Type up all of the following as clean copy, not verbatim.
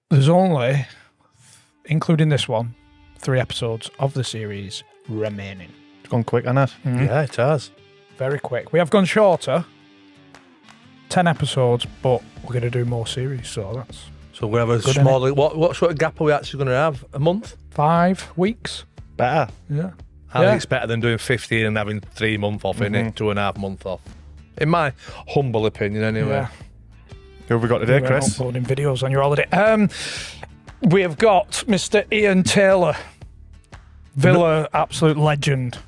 There's only, including this one, 3 episodes of the series remaining. It's gone quick, hasn't it? Mm-hmm. Yeah, it has. Very quick. We have gone shorter, 10 episodes, but we're going to do more series, so that's... So we have a small... What sort of gap are we actually going to have? A month? 5 weeks. Better. Yeah. I think it's better than doing 15 and having 3 months off, innit? 2.5 months off. In my humble opinion, anyway. Yeah. Who have we got today, Chris? Uploading videos on your holiday. We have got Mr. Ian Taylor, Villa absolute legend.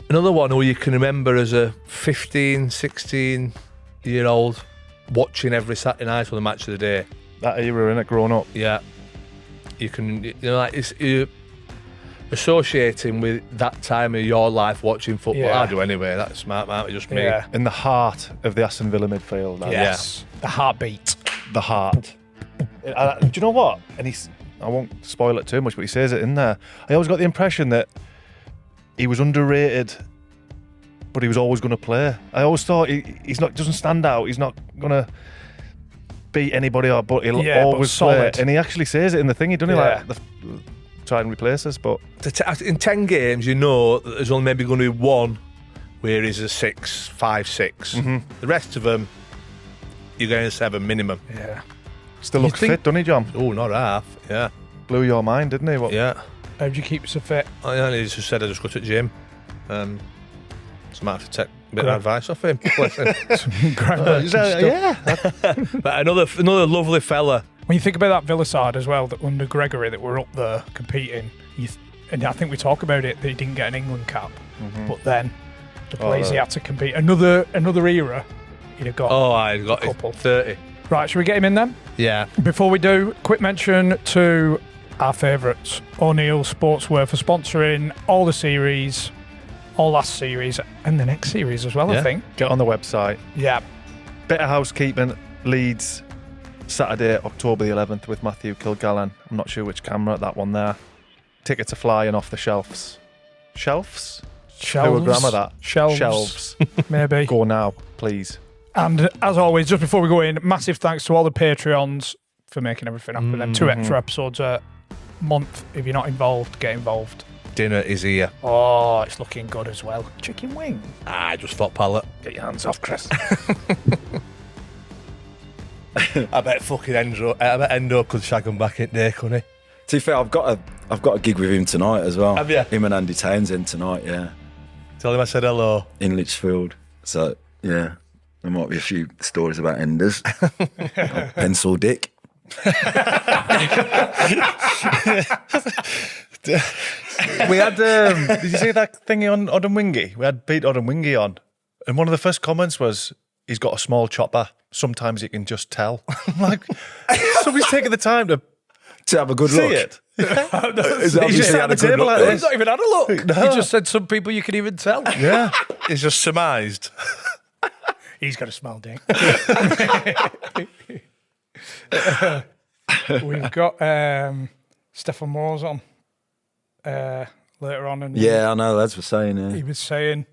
Another one who you can remember as a 15, 16-year-old watching every Saturday night for the match of the day. That era, innit, growing up. Yeah. You can, you're associating with that time of your life watching football. Yeah. I do anyway. That's smart, just me. Yeah. In the heart of the Aston Villa midfield. Yes. The heartbeat. The heart. Do you know what? And I won't spoil it too much, but he says it in there. I always got the impression that he was underrated, but he was always going to play. I always thought he's not doesn't stand out. He's not going to beat anybody, but he'll always play. And he actually says it in the thing. He doesn't try and replace us, but in 10 games, you know that there's only maybe going to be one where he's a 6, 5, 6. Mm-hmm. The rest of them, you're getting a 7 minimum. Yeah. Still looks fit, doesn't he, John? Oh, not half. Yeah. Blew your mind, didn't he? Yeah. How do you keep so fit? He just said I just go to the gym. So I might have to take a bit of advice off him. But another lovely fella. When you think about that Villa side as well, that under Gregory that were up there competing, and I think we talk about it, that he didn't get an England cap, but then the players he had to compete. Another era, he'd have got I got a couple. 30. Right, should we get him in then? Yeah. Before we do, quick mention to our favourites, Oneills Sportswear, for sponsoring all the series, all last series, and the next series as well, I think. Get on the website. Yeah. Bit of housekeeping, Leeds, Saturday, October the 11th with Matthew Kilgallen. I'm not sure which camera, that one there. Tickets are flying off the shelves. Shelves? Shelves. Who would grammar that? Shelves. Maybe. Go now, please. And as always, just before we go in, massive thanks to all the Patreons for making everything happen. Them 2 extra episodes a month. If you're not involved, get involved. Dinner is here. Oh, it's looking good as well. Chicken wing. Just thought palate. Get your hands off, Chris. I bet fucking Endo could shag him back in there, couldn't he? To be fair, I've got a gig with him tonight as well. Have you? Him and Andy Townsend tonight, yeah. Tell him I said hello. In Lichfield. So, yeah, there might be a few stories about Enders. Pencil Dick. We had, did you see that thingy on Odemwingie? We had Pete Odemwingie on, and one of the first comments was, he's got a small chopper. Sometimes you can just tell. I'm like, somebody's taking the time to have a good see look. it. He's He's just at the table like this. He's not even had a look. No. He just said some people you can even tell. Yeah. He's just surmised. He's got a smile, Dick. We've got Stefan Moores on later on. And Yeah, I know, lads were saying. he was saying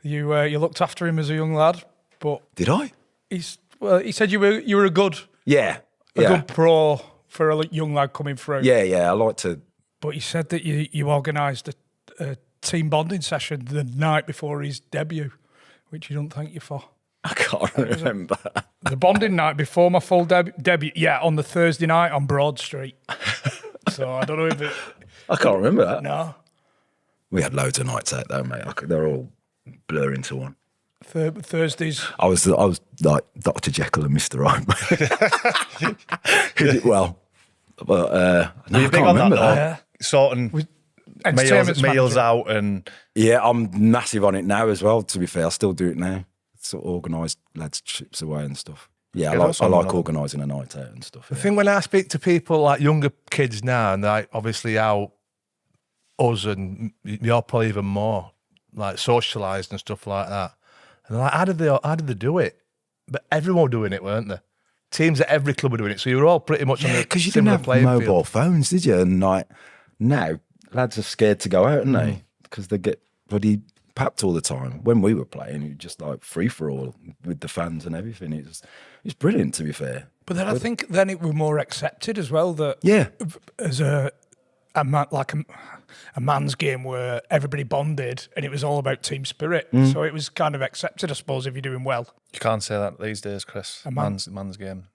you looked after him as a young lad, but Did I? he said you were a good good pro for a young lad coming through. Yeah, I like to. But he said that you organised a team bonding session the night before his debut, which he don't thank you for. I can't remember. The bonding night before my full debut, on the Thursday night on Broad Street. So I don't know if it... I can't remember that. No. We had loads of nights out though, mate. They're all blur into one. Thursdays. I was like Dr. Jekyll and Mr. Hyde. He did well, but no, I can't remember that. Yeah. Sorting meals manager. out and... Yeah, I'm massive on it now as well, to be fair. I still do it now. Sort of organised lads trips away and stuff. Yeah, I like organising a night out and stuff. The thing when I speak to people like younger kids now, and like obviously how us and you're probably even more like socialised and stuff like that, and they're like, how did they do it? But everyone were doing it, weren't they? Teams at every club were doing it, so you were all pretty much on the because you similar didn't have playing mobile field. phones, did you? And like now, lads are scared to go out, aren't they? Because they get bloody packed all the time. When we were playing, it was just like free for all with the fans and everything. It was brilliant, to be fair. But then I think then it was more accepted as well that as a man's game where everybody bonded and it was all about team spirit. So it was kind of accepted, I suppose, if you're doing well. You can't say that these days, Chris. Man's game.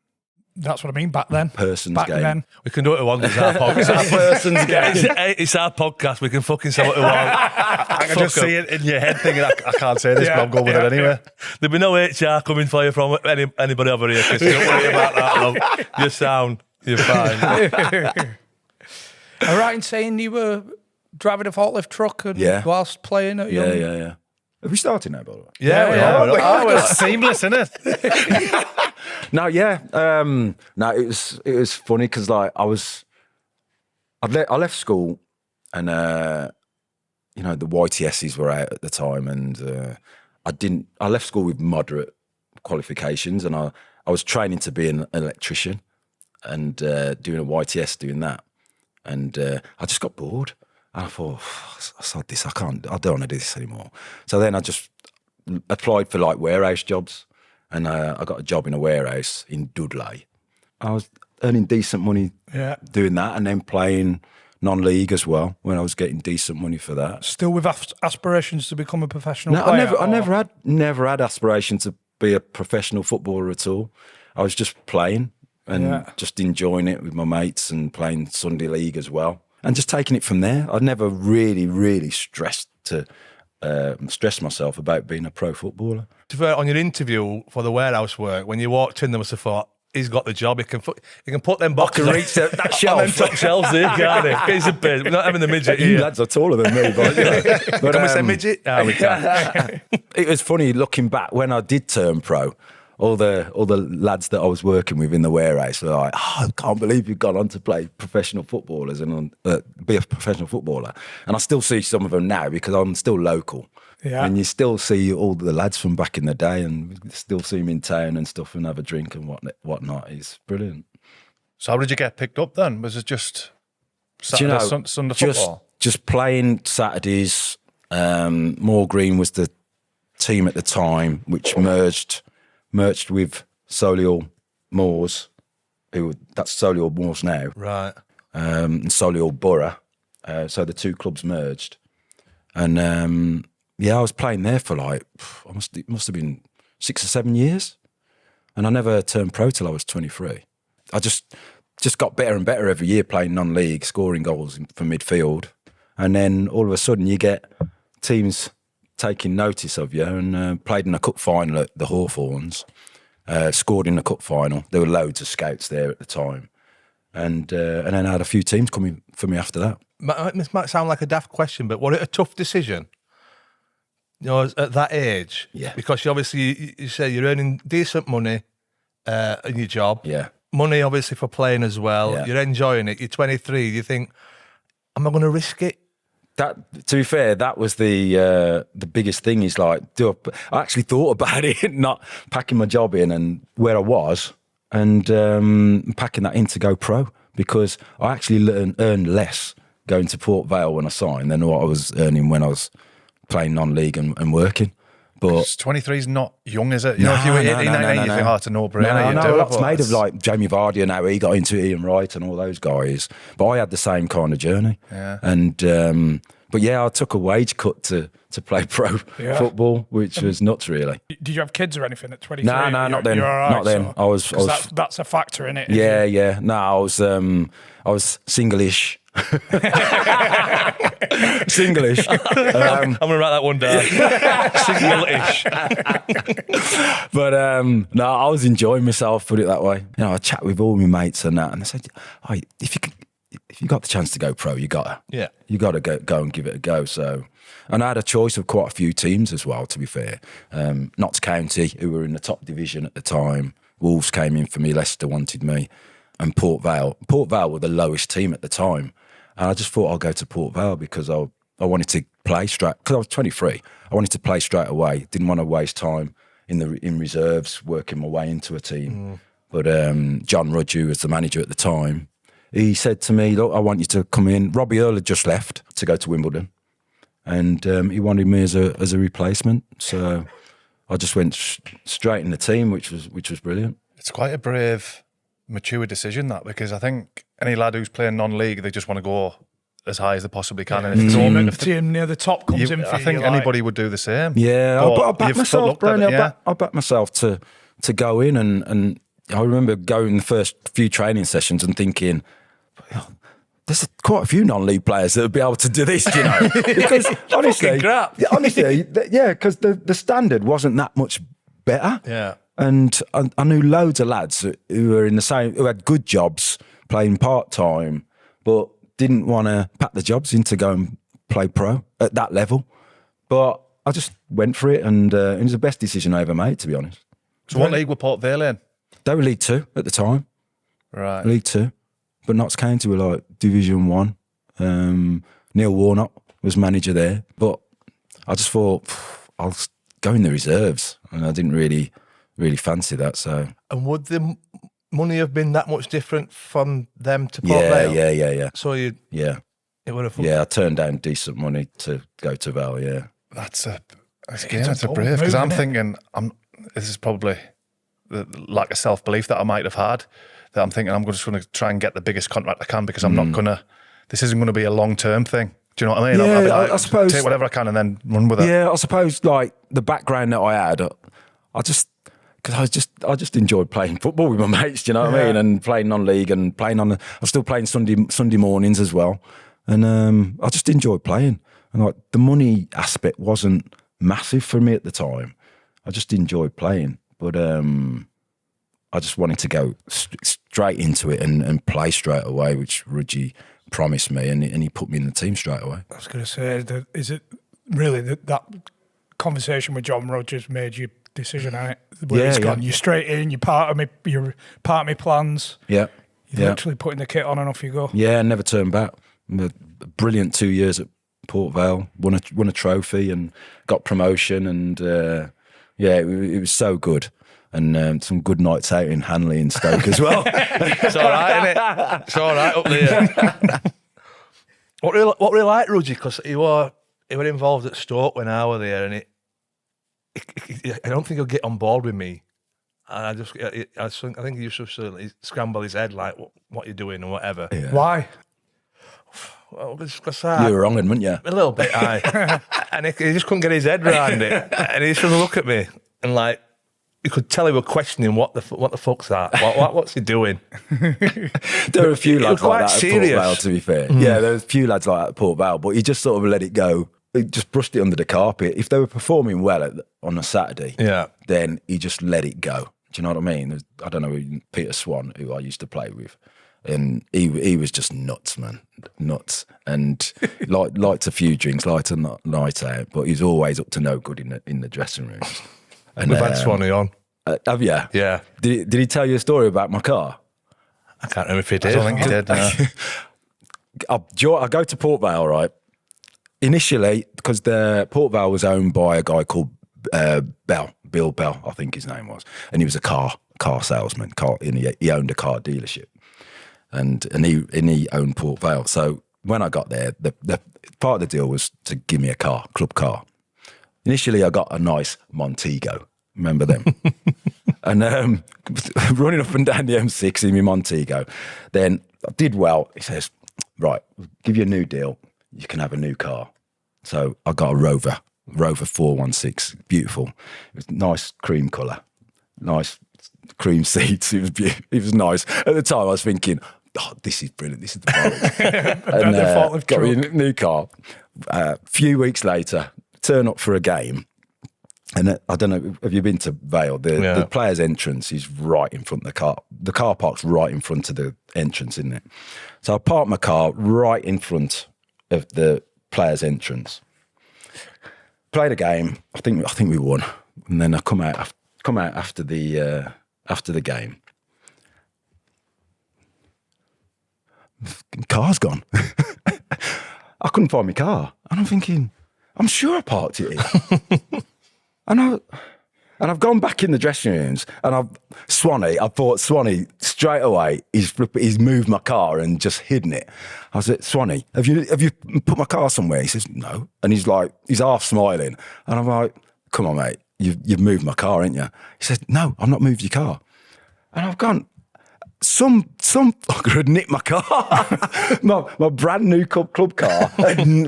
That's what I mean. Back then, Person's game. Then. We can do it at one. It's our podcast. It's our person's game. It's our podcast. We can fucking say what we want. I can just see it in your head thinking, I can't say this, but I'm going with it anyway. There'll be no HR coming for you from anybody over here, Chris. Don't worry about that, love. You're sound. You're fine. Am I right in saying you were driving a forklift truck and whilst playing at young? Yeah. Have we started now, by the way? Yeah. It's seamless, isn't it? No, it was funny because like I left school and the YTSs were out at the time, and I left school with moderate qualifications, and I was training to be an electrician and doing a YTS doing that, and I just got bored. And I thought, I saw this, I don't want to do this anymore. So then I just applied for like warehouse jobs, and I got a job in a warehouse in Dudley. I was earning decent money doing that, and then playing non-league as well when I was getting decent money for that. Still with aspirations to become a professional player? I never had aspirations to be a professional footballer at all. I was just playing and just enjoying it with my mates and playing Sunday league as well, and just taking it from there. I never really stressed myself about being a pro footballer. On your interview for the warehouse work, when you walked in, there must have thought, he's got the job. He can put them boxes. I can reach that shelf. On them top shelves here, can't he? Get his bid. We're not having the midget here. You lads are taller than me, but can we say midget? No, we can't. It was funny looking back when I did turn pro. All the lads that I was working with in the warehouse were like, I can't believe you've gone on to play professional footballers and be a professional footballer. And I still see some of them now because I'm still local. Yeah. And you still see all the lads from back in the day, and still see them in town and stuff and have a drink and whatnot. It's brilliant. So how did you get picked up then? Was it just Saturday, Sunday football? Just playing Saturdays. Moor Green was the team at the time, which merged with Solihull Moors, that's Solihull Moors now. Right. And Solihull Borough. So the two clubs merged. And I was playing there for like, it must have been 6 or 7 years. And I never turned pro till I was 23. I just got better and better every year playing non-league, scoring goals for midfield. And then all of a sudden you get teams taking notice of you, and played in a cup final at the Hawthorns, scored in the cup final. There were loads of scouts there at the time. And then I had a few teams coming for me after that. This might sound like a daft question, but was it a tough decision? You know, at that age? Yeah. Because you say you're earning decent money in your job. Yeah. Money, obviously, for playing as well. Yeah. You're enjoying it. You're 23. You think, am I going to risk it? That, to be fair, that was the biggest thing. Is like, I actually thought about it, not packing my job in and where I was, and packing that in to go pro, because I actually earned less going to Port Vale when I signed than what I was earning when I was playing non-league and working. But 23 is not young, is it? You know, if you were 18, 19, you think, it's a no-brainer. No, it's made of like Jamie Vardy and how he got into Ian Wright and all those guys. But I had the same kind of journey. Yeah. And but yeah, I took a wage cut to play pro football, which was nuts, really. Did you have kids or anything at 23? No, not then. Right, not then. So that's a factor in it. Yeah. No, I was single-ish. Single-ish. I'm going to write that one down. Single-ish. But no, I was enjoying myself, put it that way. You know, I chat with all my mates and that, and I said, if you got the chance to go pro, you gotta go and give it a go. So, and I had a choice of quite a few teams as well, to be fair. Notts County, who were in the top division at the time. Wolves came in for me, Leicester wanted me, and Port Vale. Port Vale were the lowest team at the time. And I just thought I'll go to Port Vale because I wanted to play straight, because I was 23. I wanted to play straight away. Didn't want to waste time in reserves, working my way into a team. But John Rudge, who was the manager at the time, he said to me, look, I want you to come in. Robbie Earle had just left to go to Wimbledon. and he wanted me as a replacement. So I just went straight in the team, which was brilliant. It's quite a brave, mature decision, that, because I think any lad who's playing non-league, they just want to go as high as they possibly can. And if team near the top comes in for I think anybody would do the same. Yeah, I back myself, Bernie. I back myself to go in, and I remember going the first few training sessions and thinking, well, there's quite a few non-league players that would be able to do this, you know. Because honestly, because the standard wasn't that much better. Yeah. And I knew loads of lads who were in the same, who had good jobs playing part-time, but didn't want to pack the jobs in to go and play pro at that level. But I just went for it, and it was the best decision I ever made, to be honest. So what league were Port Vale in? They were League 2 at the time. Right. League 2. But Notts County were like Division 1. Neil Warnock was manager there. But I just thought, I'll go in the reserves. And I didn't really fancy that. So. And would the money have been that much different from them to Port Vale? Yeah. So it would have. Yeah, I turned down decent money to go to Vale. Yeah, That's a brave, because I'm thinking this is probably the lack of self-belief that I might have had, that I'm thinking I'm just going to try and get the biggest contract I can, because I'm not going to, this isn't going to be a long-term thing. Do you know what I mean? Yeah, I'll be like, I suppose, take whatever I can and then run with it. Yeah, I suppose like the background that I had, because I just enjoyed playing football with my mates, do you know what I mean? And playing non-league and playing I was still playing Sunday mornings as well. And I just enjoyed playing. And like the money aspect wasn't massive for me at the time. I just enjoyed playing. But I just wanted to go straight into it and play straight away, which Rudgy promised me, and he put me in the team straight away. I was going to say, is it really that conversation with John Rogers made your decision on it? Where he's gone, you're straight in, you're part of my plans. Yeah. You're literally putting the kit on and off you go. Yeah, never turned back. A brilliant 2 years at Port Vale, won a trophy and got promotion, and it was so good. And some good nights out in Hanley and Stoke as well. It's all right, isn't it? It's all right up there. What we like, Rudgy, because he were involved at Stoke when I was there, and I don't think he'll get on board with me. And I think he used to certainly scramble his head like, what you doing or whatever. Yeah. Why? You Well, were wrong, weren't you? A little bit, aye. And he just couldn't get his head around it. And he used to look at me and like, you could tell he were questioning what the fuck's that? What's he doing? There were a few lads like that at Port Vale, to be fair. Yeah, there was a few lads like that at Port Vale, but he just sort of let it go. He just brushed it under the carpet. If they were performing well on a Saturday, then he just let it go. Do you know what I mean? I don't know, Peter Swan, who I used to play with, and he was just nuts, man, nuts, and liked a few drinks, liked a night out, but he's always up to no good in the dressing rooms. And we've had Swanee on. Have you? Yeah. Did he tell you a story about my car? I can't remember if he did. I don't think he did. I go to Port Vale, right? Initially, because the Port Vale was owned by a guy called Bill Bell, I think his name was, and he was a car salesman. And he owned a car dealership, and he owned Port Vale. So when I got there, the part of the deal was to give me a car, club car. Initially, I got a nice Montego. Remember them? And running up and down the M6 in my Montego. Then I did well. He says, right, we'll give you a new deal. You can have a new car. So I got a Rover 416. Beautiful. It was nice cream colour. Nice cream seats. It was nice. At the time, I was thinking, oh, this is brilliant. This is the bollocks. And got me a new car. A few weeks later, turn up for a game, and I don't know, have you been to Vale? The players' entrance is right in front of the car. The car park's right in front of the entrance, isn't it? So I parked my car right in front of the players' entrance. Played a game. I think we won, and then I come out after the game. Car's gone. I couldn't find my car, and I'm thinking, I'm sure I parked it here. And And I've gone back in the dressing rooms, and I thought Swanee straight away. He's moved my car and just hidden it. I was like, Swanee, have you put my car somewhere? He says, no. And he's half smiling, and I'm like, come on, mate, you've moved my car, ain't you? He said, no, I've not moved your car. And I've gone, some fucker had nicked my car. my brand new club car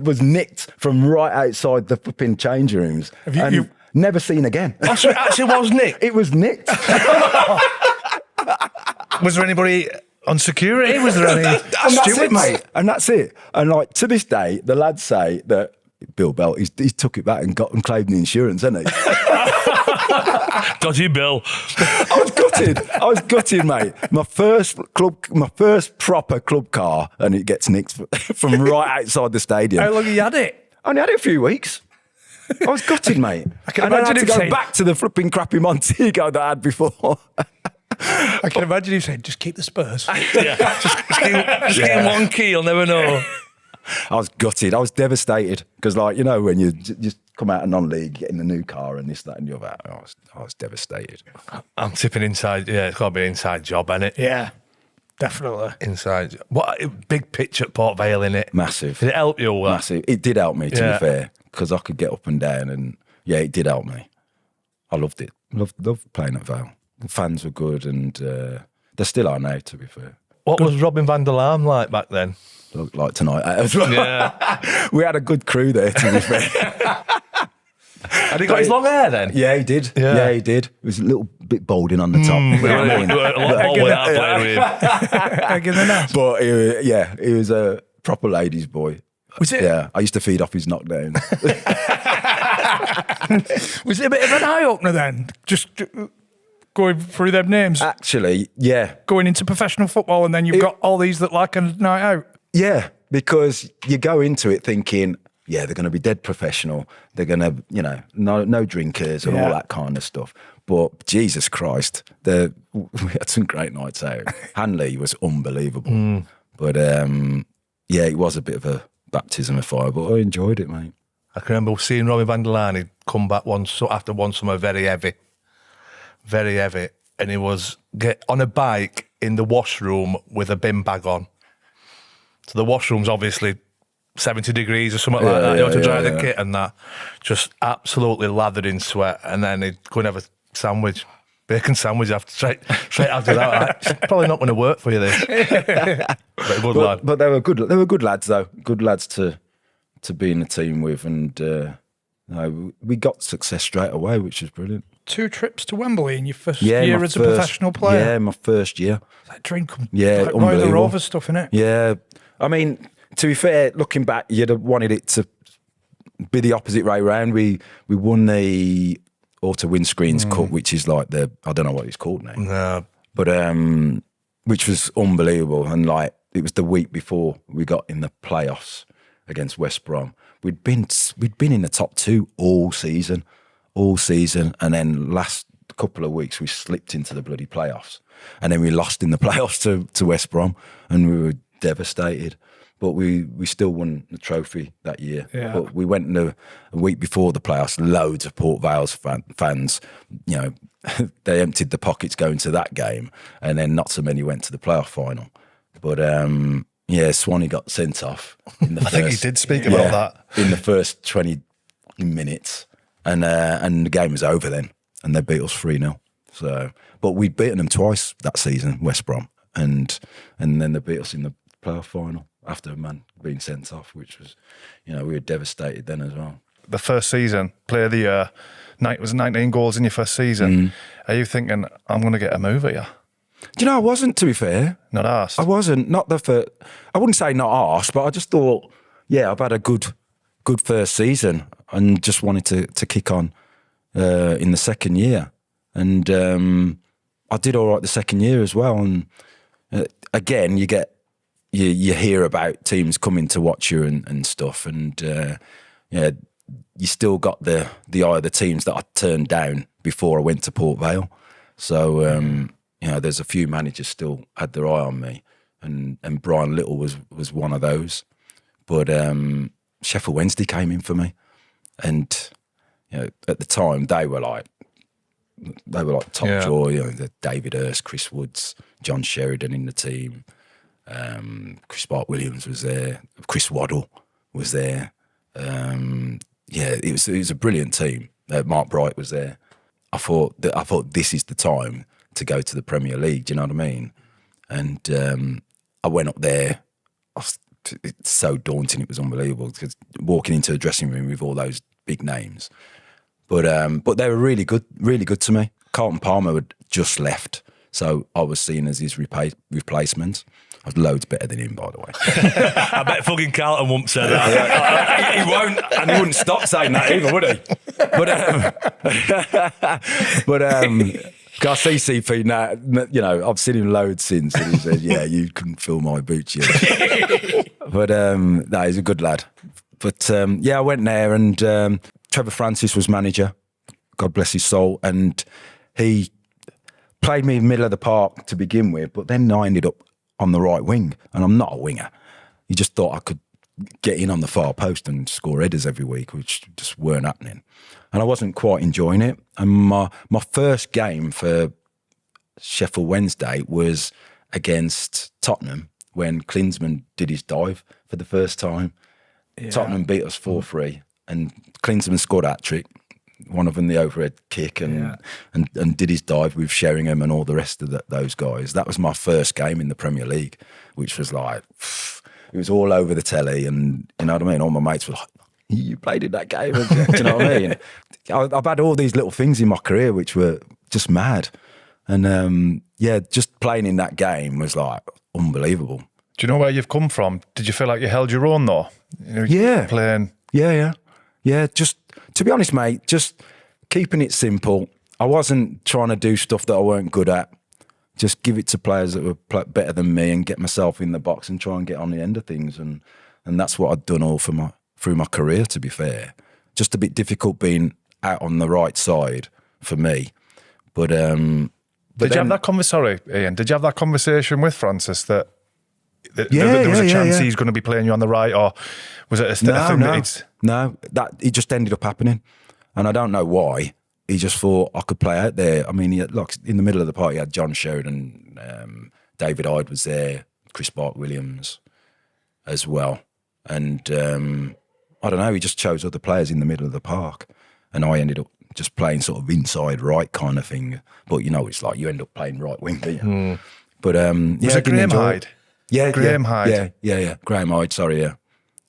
was nicked from right outside the flipping change rooms. You've never seen again. Oh, so it actually was nicked? It was nicked. Was there anybody on security? Was there any And that's it, stewards? mate. And that's it. And like to this day, the lads say that Bill Belt, he's took it back and claimed the insurance, hasn't he? Dodgy Bill. I was gutted, mate. My first proper club car, and it gets nicked from right outside the stadium. How long have you had it? I only had it a few weeks. I was gutted, mate. I can and then I imagine had to him go saying- back to the flipping crappy Montego that I had before. I can imagine you saying, just keep the Spurs. Just give him one key, you'll never know. I was gutted. I was devastated because, like, you know, when you just come out of non-league, getting a new car and this, that, and the other, I was devastated. I'm tipping inside. Yeah, it's got to be an inside job, innit? Yeah, definitely. Inside. What a big pitch at Port Vale, innit? Massive. Did it help you? That? Massive. It did help me, to Yeah. be fair, because I could get up and down, and yeah, it did help me. I loved it. Loved playing at Vale. The fans were good, and they still are now, to be fair. What was Robin van der Laan like back then? Look like tonight as well. Yeah. We had a good crew there, to be fair. Had he got his long hair then? Yeah, he did. Yeah. Yeah, he did. It was a little bit balding on the top. You know what I mean? A lot more when I played with him. Egg in the nest. But he was a proper ladies' boy. Was it? Yeah, I used to feed off his knockdowns. Was it a bit of an eye-opener then? Just going through them names, Actually, yeah. going into professional football, and then you've got all these that like a night out. Yeah, because you go into it thinking, yeah, they're going to be dead professional. They're going to, no drinkers and all that kind of stuff. But Jesus Christ, we had some great nights out. Hanley was unbelievable. But yeah, it was a bit of a baptism of fire, but I enjoyed it, mate. I can remember seeing Robin van der Laan. He'd come back after one summer very heavy, and he was on a bike in the washroom with a bin bag on. So the washroom's obviously 70 degrees or something like that. You have to dry the kit and that. Just absolutely lathered in sweat. And then he'd go and have a sandwich, bacon sandwich straight after that. It's probably not going to work for you, this. But a good lad. But they were good. They were good lads, though. Good lads to be in the team with, and we got success straight away, which was brilliant. 2 trips to Wembley in your first Yeah, year my as a first- professional player. Yeah, my first year. That drink, Yeah, like Roy the unbelievable. Rover stuff, innit? Yeah, I mean, to be fair, looking back, you'd have wanted it to be the opposite way round. We won the Auto Windscreens Cup, which is like I don't know what it's called now, No. but which was unbelievable. And like it was the week before we got in the playoffs against West Brom. We'd been in the top 2 all season, and then last couple of weeks we slipped into the bloody playoffs, and then we lost in the playoffs to West Brom, and we were devastated. But we still won the trophy that year. Yeah. But we went a week before the playoffs, loads of Port Vale's fans, they emptied the pockets going to that game, and then not so many went to the playoff final. But Swanee got sent off in the I think he did speak about that. in the first 20 minutes, and the game was over then, and they beat us 3-0. So, but we'd beaten them twice that season, West Brom, and then they beat us in the playoff final after a man being sent off, which was, we were devastated then as well. The first season, player of the year, was 19 goals in your first season. Are you thinking, I'm going to get a move at you? Do you know, I wasn't, to be fair. Not asked. I wasn't, I wouldn't say not asked, but I just thought, yeah, I've had a good first season and just wanted to kick on in the second year. And I did all right the second year as well. And again, you hear about teams coming to watch you and stuff. And you still got the eye of the teams that I turned down before I went to Port Vale. So, there's a few managers still had their eye on me, and Brian Little was one of those. But Sheffield Wednesday came in for me, and at the time they were like they were like top draw. You know, the David Hurst, Chris Woods, John Sheridan in the team. Chris Williams was there. Chris Waddle was there. It was a brilliant team. Mark Bright was there. I thought this is the time to go to the Premier League. Do you know what I mean? And I went up there. It's so daunting. It was unbelievable because walking into a dressing room with all those big names. But they were really good to me. Carlton Palmer had just left, so I was seen as his replacement. I was loads better than him, by the way. I bet fucking Carlton won't say that. He won't, and he wouldn't stop saying that either, would he? But I see CP now. You know, I've seen him loads since, and he said, "Yeah, you couldn't fill my boots yet." But no, he's a good lad. But I went there, and Trevor Francis was manager. God bless his soul, and he played me in the middle of the park to begin with. But then I ended up on the right wing, and I'm not a winger. He just thought I could get in on the far post and score headers every week, which just weren't happening. And I wasn't quite enjoying it. And my first game for Sheffield Wednesday was against Tottenham when Klinsmann did his dive for the first time. Yeah. Tottenham beat us 4-3, and Klinsmann scored a hat-trick, one of them the overhead kick, and did his dive with Sheringham and all the rest of those guys. That was my first game in the Premier League, which was like, it was all over the telly, and you know what I mean? All my mates were like, you played in that game, do you know what I mean? I've had all these little things in my career which were just mad. And just playing in that game was like unbelievable. Do you know where you've come from? Did you feel like you held your own though? You know, playing. Yeah. Just to be honest, mate, just keeping it simple. I wasn't trying to do stuff that I weren't good at. Just give it to players that were better than me and get myself in the box and try and get on the end of things. And that's what I'd done all through my career, to be fair. Just a bit difficult being out on the right side for me. But did you have that conversation? Sorry, Ian. Did you have that conversation with Francis that there was a chance he's going to be playing you on the right, or was it a thing? No, that it just ended up happening, and I don't know why. He just thought I could play out there. I mean, in the middle of the park, he had John Sheridan, David Hyde was there, Chris Williams as well, and I don't know. He just chose other players in the middle of the park, and I ended up just playing sort of inside right kind of thing. But you know, it's like you end up playing right wing, don't you? But was it Graham Hyde? Yeah, Graham Hyde. Yeah. Graham Hyde. Sorry,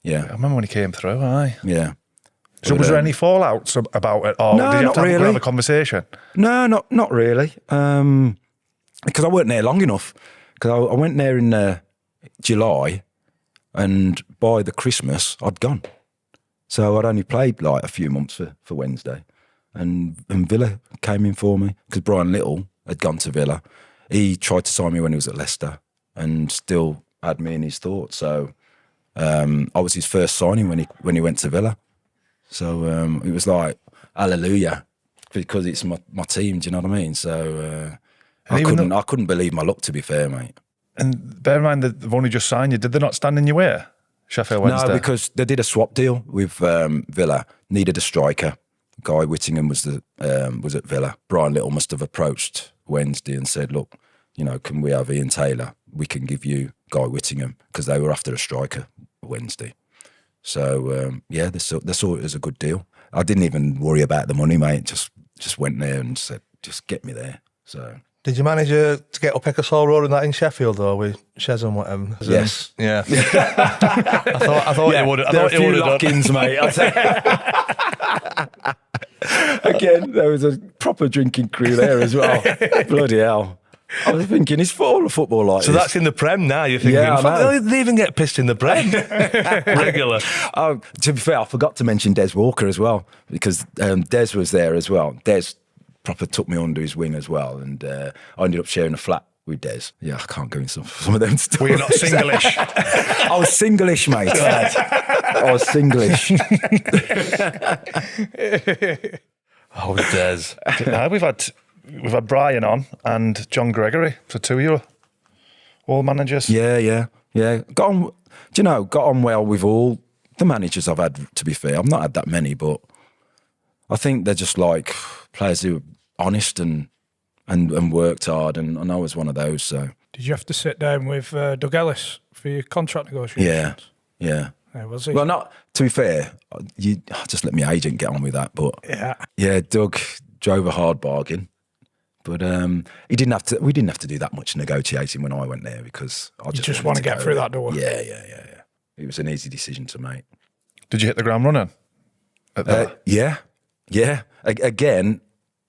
yeah. I remember when he came through. Aye. Yeah. So was there any fallouts about it, or no, did you not have to really. have a conversation? No, not really. Because I weren't there long enough. Because I went there in July, and by the Christmas I'd gone. So I'd only played like a few months for Wednesday, and Villa came in for me because Brian Little had gone to Villa. He tried to sign me when he was at Leicester, and still had me in his thoughts. So I was his first signing when he went to Villa. So it was like hallelujah, because it's my team. Do you know what I mean? So I couldn't believe my luck, to be fair, mate. And bear in mind that they've only just signed you. Did they not stand in your way, Sheffield Wednesday? No, because they did a swap deal with Villa. Needed a striker. Guy Whittingham was at Villa. Brian Little must have approached Wednesday and said, "Look, you know, can we have Ian Taylor? We can give you Guy Whittingham," because they were after a striker Wednesday. So they saw it as a good deal. I didn't even worry about the money, mate. Just went there and said, "Just get me there." So. Did you manage to get up Ecclesall Road and that in Sheffield though, with Shez and whatever? Yes. Yeah. I thought you would. I thought you would have lock-ins, mate. Again, there was a proper drinking crew there as well. Bloody hell. I was thinking, is football like so this? that's in the Prem now, you're thinking, they even get pissed in the Prem. Regular. To be fair, I forgot to mention Des Walker as well, because Des was there as well. Des proper took me under his wing as well, and I ended up sharing a flat with Des. Yeah, I can't go into some of them stuff. Were you not singlish? I was singlish, mate. I was singlish. Oh, Des. No, we've had Brian on and John Gregory, so two of you all managers. Yeah. Got on well with all the managers I've had, to be fair. I've not had that many, but I think they're just like players who honest and worked hard, and I was one of those. So Did you have to sit down with Doug Ellis for your contract negotiations? yeah. Was he? Well, not to be fair, you just let my agent get on with that. But yeah, Doug drove a hard bargain. But he didn't have to. We didn't have to do that much negotiating when I went there because I just want to get through that door. Yeah. It was an easy decision to make. Did you hit the ground running? Yeah. Again,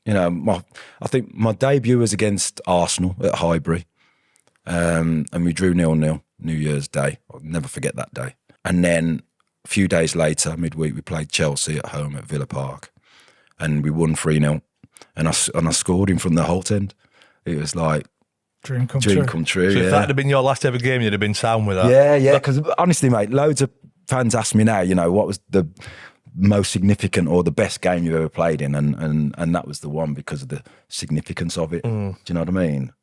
you know, I think my debut was against Arsenal at Highbury, and we drew 0-0 New Year's Day. I'll never forget that day. And then a few days later, midweek, we played Chelsea at home at Villa Park, and we won 3-0. And I scored him from the Holt end. It was like dream come true. So yeah. if that had been your last ever game, you'd have been sound with that. Yeah. Because honestly, mate, loads of fans ask me now, you know, what was the most significant or the best game you've ever played in, and that was the one because of the significance of it. Do you know what I mean?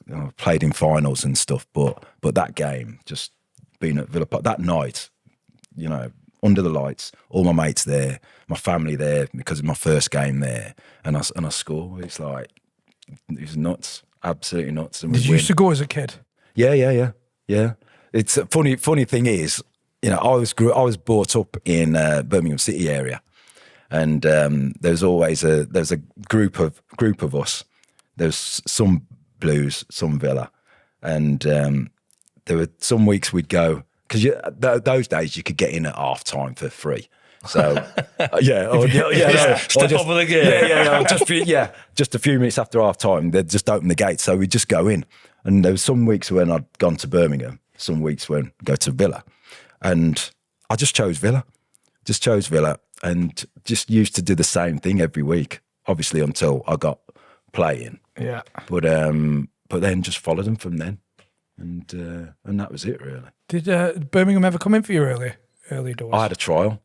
You know, I've played in finals and stuff, but that game, just being at Villa Park that night, you know, under the lights, all my mates there, my family there because of my first game there, and I score. It's like, it was nuts, absolutely nuts. And Did you used to go as a kid? Yeah. It's a funny thing is, you know, I was brought up in Birmingham City area, and there's always a group of us. There's some Blues, some Villa, and there were some weeks we'd go. Because those days you could get in at half time for free. So, Step over the gate. Just a few minutes after half time, they'd just open the gate. So we'd just go in. And there were some weeks when I'd gone to Birmingham, some weeks when I'd go to Villa. And I just chose Villa. And just used to do the same thing every week, obviously until I got playing. Yeah. But then just followed them from then. And that was it, really. Did Birmingham ever come in for you early doors? I had a trial.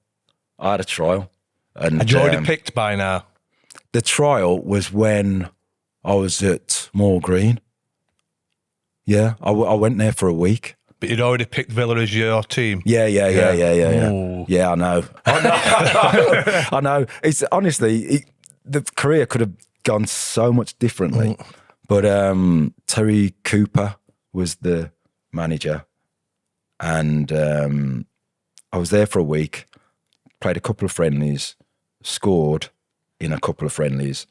And Had you already picked by now? The trial was when I was at Moor Green. Yeah, I went there for a week. But you'd already picked Villa as your team? Yeah. Ooh. Yeah, I know. It's honestly, the career could have gone so much differently. But Terry Cooper was the manager, and I was there for a week, played a couple of friendlies, scored in a couple of friendlies,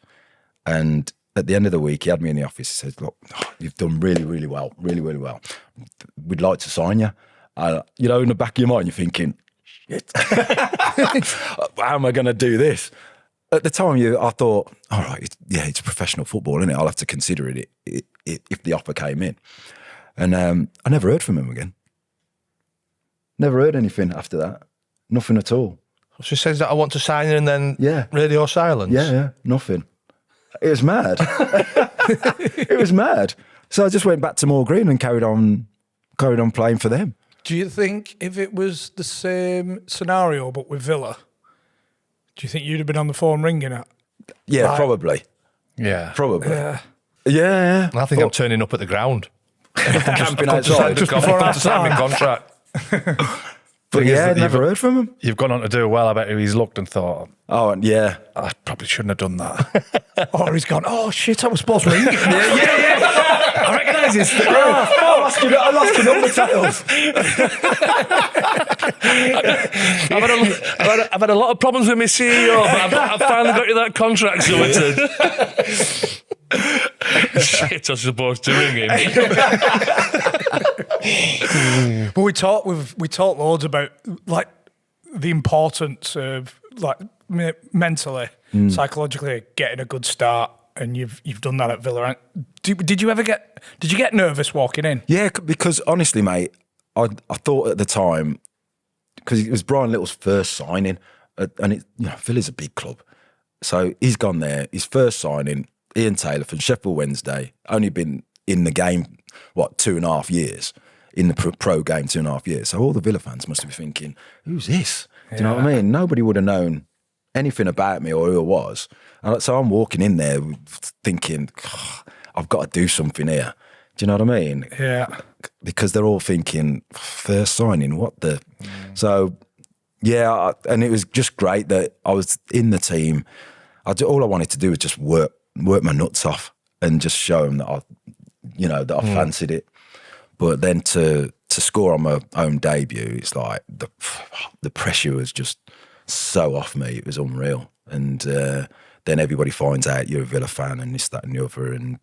and at the end of the week he had me in the office. He said, "Look, you've done really well. We'd like to sign you." You know, in the back of your mind you're thinking, shit, how am I going to do this? At the time I thought, all right, it's professional football, isn't it? I'll have to consider it if the offer came in. And I never heard from him again. Never heard anything after that. Nothing at all. So he says that I want to sign you and then radio silence? Yeah, nothing. It was mad. It was mad. So I just went back to Moor Green and carried on playing for them. Do you think if it was the same scenario but with Villa, do you think you'd have been on the phone ringing it? Yeah, probably. Yeah. Probably. Yeah. I think I'm turning up at the ground. Camping outside. Just before I sign my contract. But yeah, never heard from him. You've gone on to do well. I bet he's looked and thought, oh, yeah. I probably shouldn't have done that. Or he's gone, oh shit, I was supposed to ring it. I recognise this. I lost your number titles. I've had a lot of problems with my CEO, but I've finally got you that contract sorted. Shit, I was supposed to ring him. But we talk loads about like the importance of like mentally, psychologically getting a good start, and you've done that at Villa. Did you get nervous walking in? Yeah, because honestly, mate, I thought at the time, because it was Brian Little's first signing, and Villa's a big club, so he's gone there. His first signing, Ian Taylor from Sheffield Wednesday, only been in the game 2.5 years, in the pro game 2.5 years. So all the Villa fans must be thinking, who's this? Do you know what I mean? Nobody would have known anything about me or who I was. And so I'm walking in there thinking, I've got to do something here. Do you know what I mean? Yeah. Because they're all thinking, first signing, what the... So, yeah, and it was just great that I was in the team. All I wanted to do was just work my nuts off and just show them that I fancied it. But then to score on my own debut, it's like the pressure was just so off me. It was unreal. And then everybody finds out you're a Villa fan and this, that and the other. And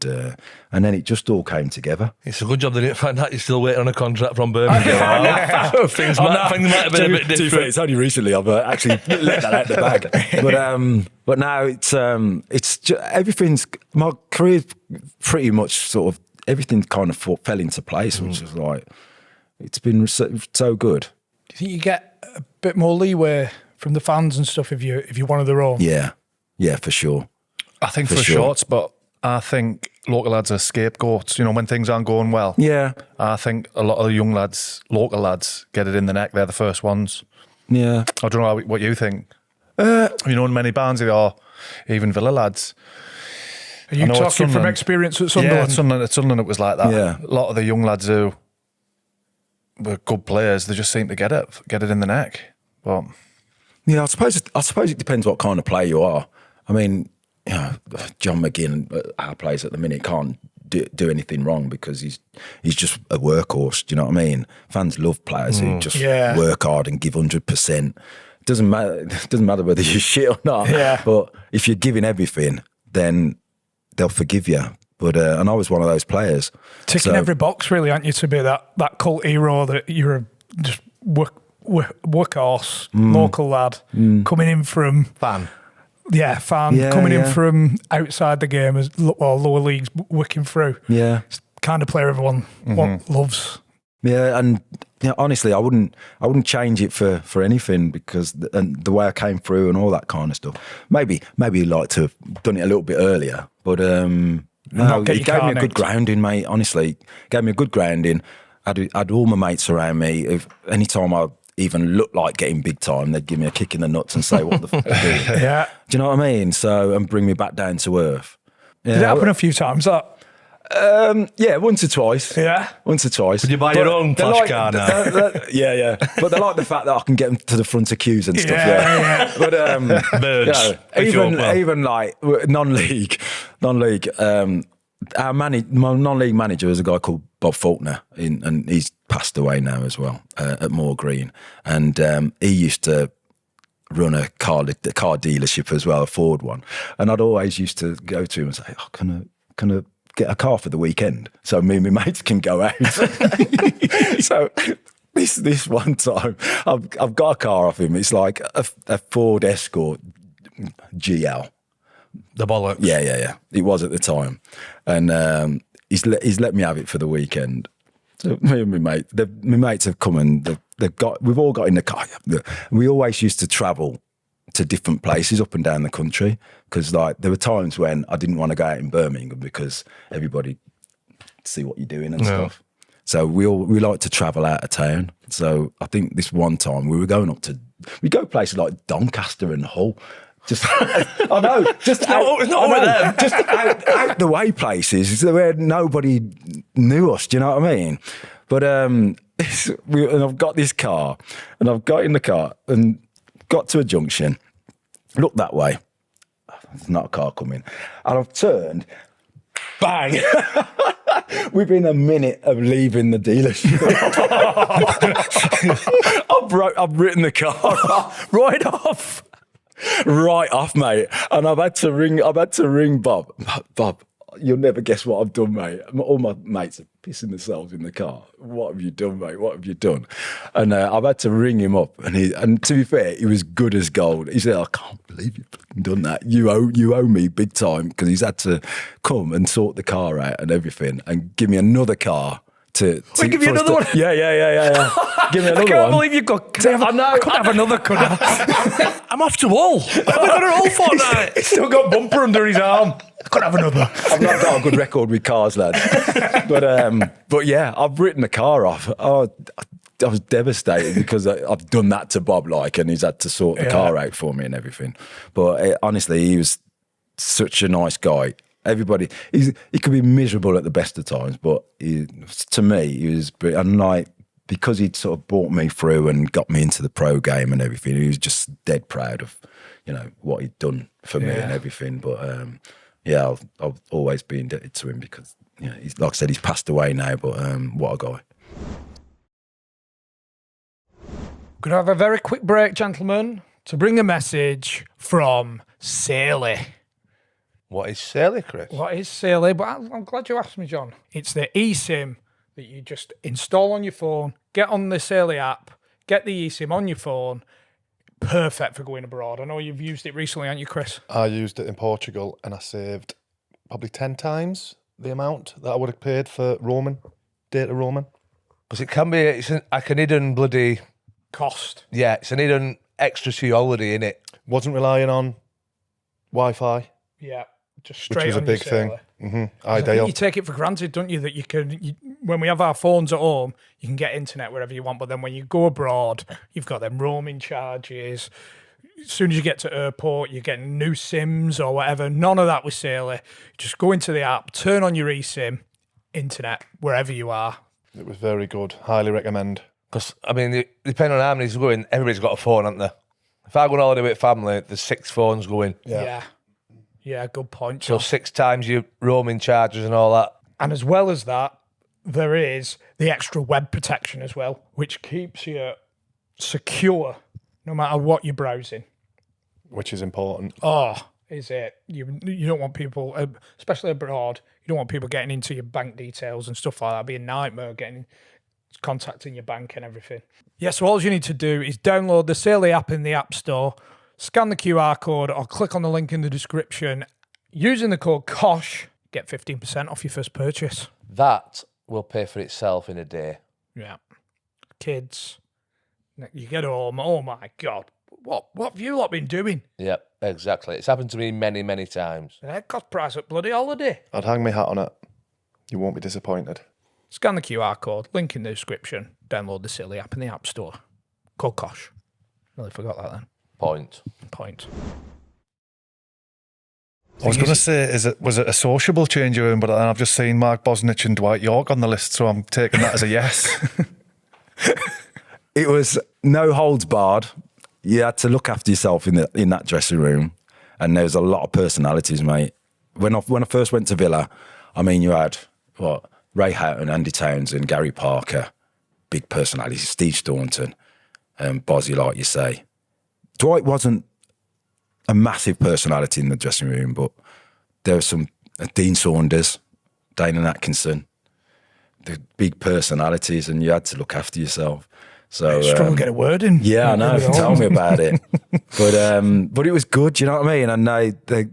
then it just all came together. It's a good job they didn't find out you're still waiting on a contract from Birmingham. things might have been a bit different. It's only recently I've actually let that out the bag. But now it's just, everything's, my career's pretty much sort of, everything kind of fell into place, which is like, it's been so good. Do you think you get a bit more leeway from the fans and stuff if you're one of their own? Yeah, for sure. I think for shorts, but I think local lads are scapegoats, when things aren't going well. Yeah. I think a lot of the young lads, local lads, get it in the neck. They're the first ones. Yeah. I don't know what you think. In many bands, they are, even Villa lads. Are you talking from experience at Sunderland? Yeah, at Sunderland it was like that. Yeah. A lot of the young lads who were good players, they just seem to get it in the neck. But yeah, I suppose it depends what kind of player you are. I mean, John McGinn, our players at the minute, can't do anything wrong because he's just a workhorse. Do you know what I mean? Fans love players who just work hard and give 100%. Doesn't matter whether you're shit or not. Yeah. But if you're giving everything, then they'll forgive you. But and I was one of those players. Ticking every box, really, aren't you, to be that cult hero that you're just workhorse, local lad, coming in from... Fan. Yeah, coming in from outside the game as lower leagues, working through. Yeah. It's the kind of player everyone loves. Yeah, and honestly, I wouldn't change it for anything because the way I came through and all that kind of stuff. Maybe you'd like to have done it a little bit earlier, but no, it gave me a good grounding, mate. Honestly, gave me a good grounding. I had all my mates around me. If any time I even looked like getting big time, they'd give me a kick in the nuts and say, "What the fuck are you doing?" Yeah, do you know what I mean? So and bring me back down to earth. Yeah, did it happen a few times? That. Yeah, once or twice. Yeah, once or twice. Would you buy your own flash car now? Yeah. But they like the fact that I can get them to the front of queues and stuff. Yeah. But birds. Even like non-league. Our my non-league manager is a guy called Bob Faulkner, and he's passed away now as well at Moor Green, and he used to run a car dealership as well, a Ford one, and I'd always used to go to him and say, "Oh, can I get a car for the weekend so me and my mates can go out?" So this one time, I've got a car off him. It's like a Ford Escort GL. The bollocks. Yeah. It was at the time, and he's let me have it for the weekend. So me and my mates have come and we've all got in the car. We always used to travel to different places up and down the country because like there were times when I didn't want to go out in Birmingham because everybody see what you're doing and stuff. So we like to travel out of town. So I think this one time we go places like Doncaster and Hull. Just I know, just out the way places where nobody knew us. Do you know what I mean? But and I've got this car, and I've got in the car and got to a junction. Looked that way. There's not a car coming, and I've turned. Bang! Within a minute of leaving the dealership, I've written the car right off. Right off, mate. And I've had to ring Bob. Bob, you'll never guess what I've done, mate. All my mates are pissing themselves in the car. What have you done, mate? What have you done? And I've had to ring him up. And to be fair, he was good as gold. He said, "I can't believe you've done that. You owe me big time," because he's had to come and sort the car out and everything and give me another car. To give you another one? Yeah. Give me another one. I can't believe you've got... I could have another, could I? I'm off to Hull. We've got a Hull fortnight. He's still got bumper under his arm. I could have another. I've not got a good record with cars, lad. But yeah, I've written the car off. Oh, I was devastated because I've done that to Bob, and he's had to sort the car out for me and everything. But honestly, he was such a nice guy. Everybody, he could be miserable at the best of times, but to me, he was brilliant. And because he'd sort of brought me through and got me into the pro game and everything, he was just dead proud of, what he'd done for me and everything. But yeah, I'll always be indebted to him because, he's, like I said, he's passed away now, but what a guy. We're going to have a very quick break, gentlemen, to bring a message from Saley. What is Saley, Chris? What is Saley? But I'm glad you asked me, John. It's the eSIM that you just install on your phone, get on the Saley app, get the eSIM on your phone. Perfect for going abroad. I know you've used it recently, haven't you, Chris? I used it in Portugal and I saved probably 10 times the amount that I would have paid for data roaming. Because it can be, it's like an hidden bloody... cost. Yeah, it's an hidden extra to your holiday, innit? Wasn't relying on Wi-Fi. Yeah, just straight which was on a big your thing. I think you take it for granted, don't you, that you can, when we have our phones at home, you can get internet wherever you want, but then when you go abroad, you've got them roaming charges. As soon as you get to airport, you're getting new SIMs or whatever. None of that with Saley. Just go into the app, turn on your eSIM, internet, wherever you are. It was very good. Highly recommend. Because, I mean, depending on how many's going, everybody's got a phone, haven't they? If I go on holiday with family, there's 6 phones going. Yeah, good point. So 6 times your roaming charges and all that. And as well as that, there is the extra web protection as well, which keeps you secure no matter what you're browsing. Which is important. Oh, is it? You don't want people, especially abroad, you don't want people getting into your bank details and stuff like that. It'd be a nightmare contacting your bank and everything. Yeah, so all you need to do is download the Saley app in the App Store, scan the QR code or click on the link in the description. Using the code COSH, get 15% off your first purchase. That will pay for itself in a day. Yeah. Kids, you get home, oh my God, what have you lot been doing? Yep, exactly. It's happened to me many, many times. It cost price at bloody holiday. I'd hang my hat on it. You won't be disappointed. Scan the QR code, link in the description, download the Saley app in the App Store. Code COSH. Really forgot that then. Point. I was going to say, was it a sociable change room? But then I've just seen Mark Bosnich and Dwight Yorke on the list, so I'm taking that as a yes. It was no holds barred. You had to look after yourself in that dressing room, and there was a lot of personalities, mate. When I first went to Villa, I mean, you had Ray Houghton, Andy Townsend, Gary Parker, big personalities, Steve Staunton, Bozzy, like you say. Dwight wasn't a massive personality in the dressing room, but there was some Dean Saunders, Dana Atkinson, the big personalities, and you had to look after yourself. So struggle to get a word in. Yeah, I know. Tell me about it. But it was good. You know what I mean? And they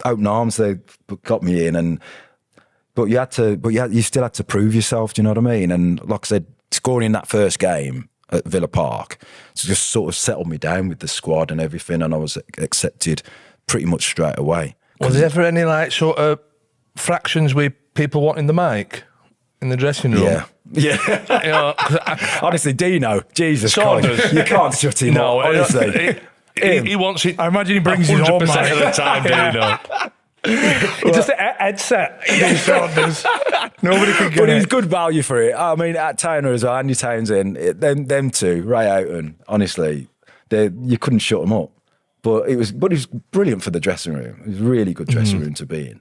open arms. They got me in, but you still had to prove yourself. Do you know what I mean? And like I said, scoring in that first game at Villa Park just sort of settled me down with the squad and everything, and I was accepted pretty much straight away. Was there ever any sort of fractions with people wanting the mic in the dressing room? Yeah. Honestly, Dino, Jesus Saunders. Christ, you can't shut him up, honestly. He wants it. I imagine he brings his own mic. 100% of the time, Dino. It's just a headset. Nobody can get But it. it was good value for it. I mean, at Towner as well, Andy Townsend, them two, Ray Houghton, honestly, you couldn't shut them up. But it was brilliant for the dressing room. It was a really good dressing room to be in.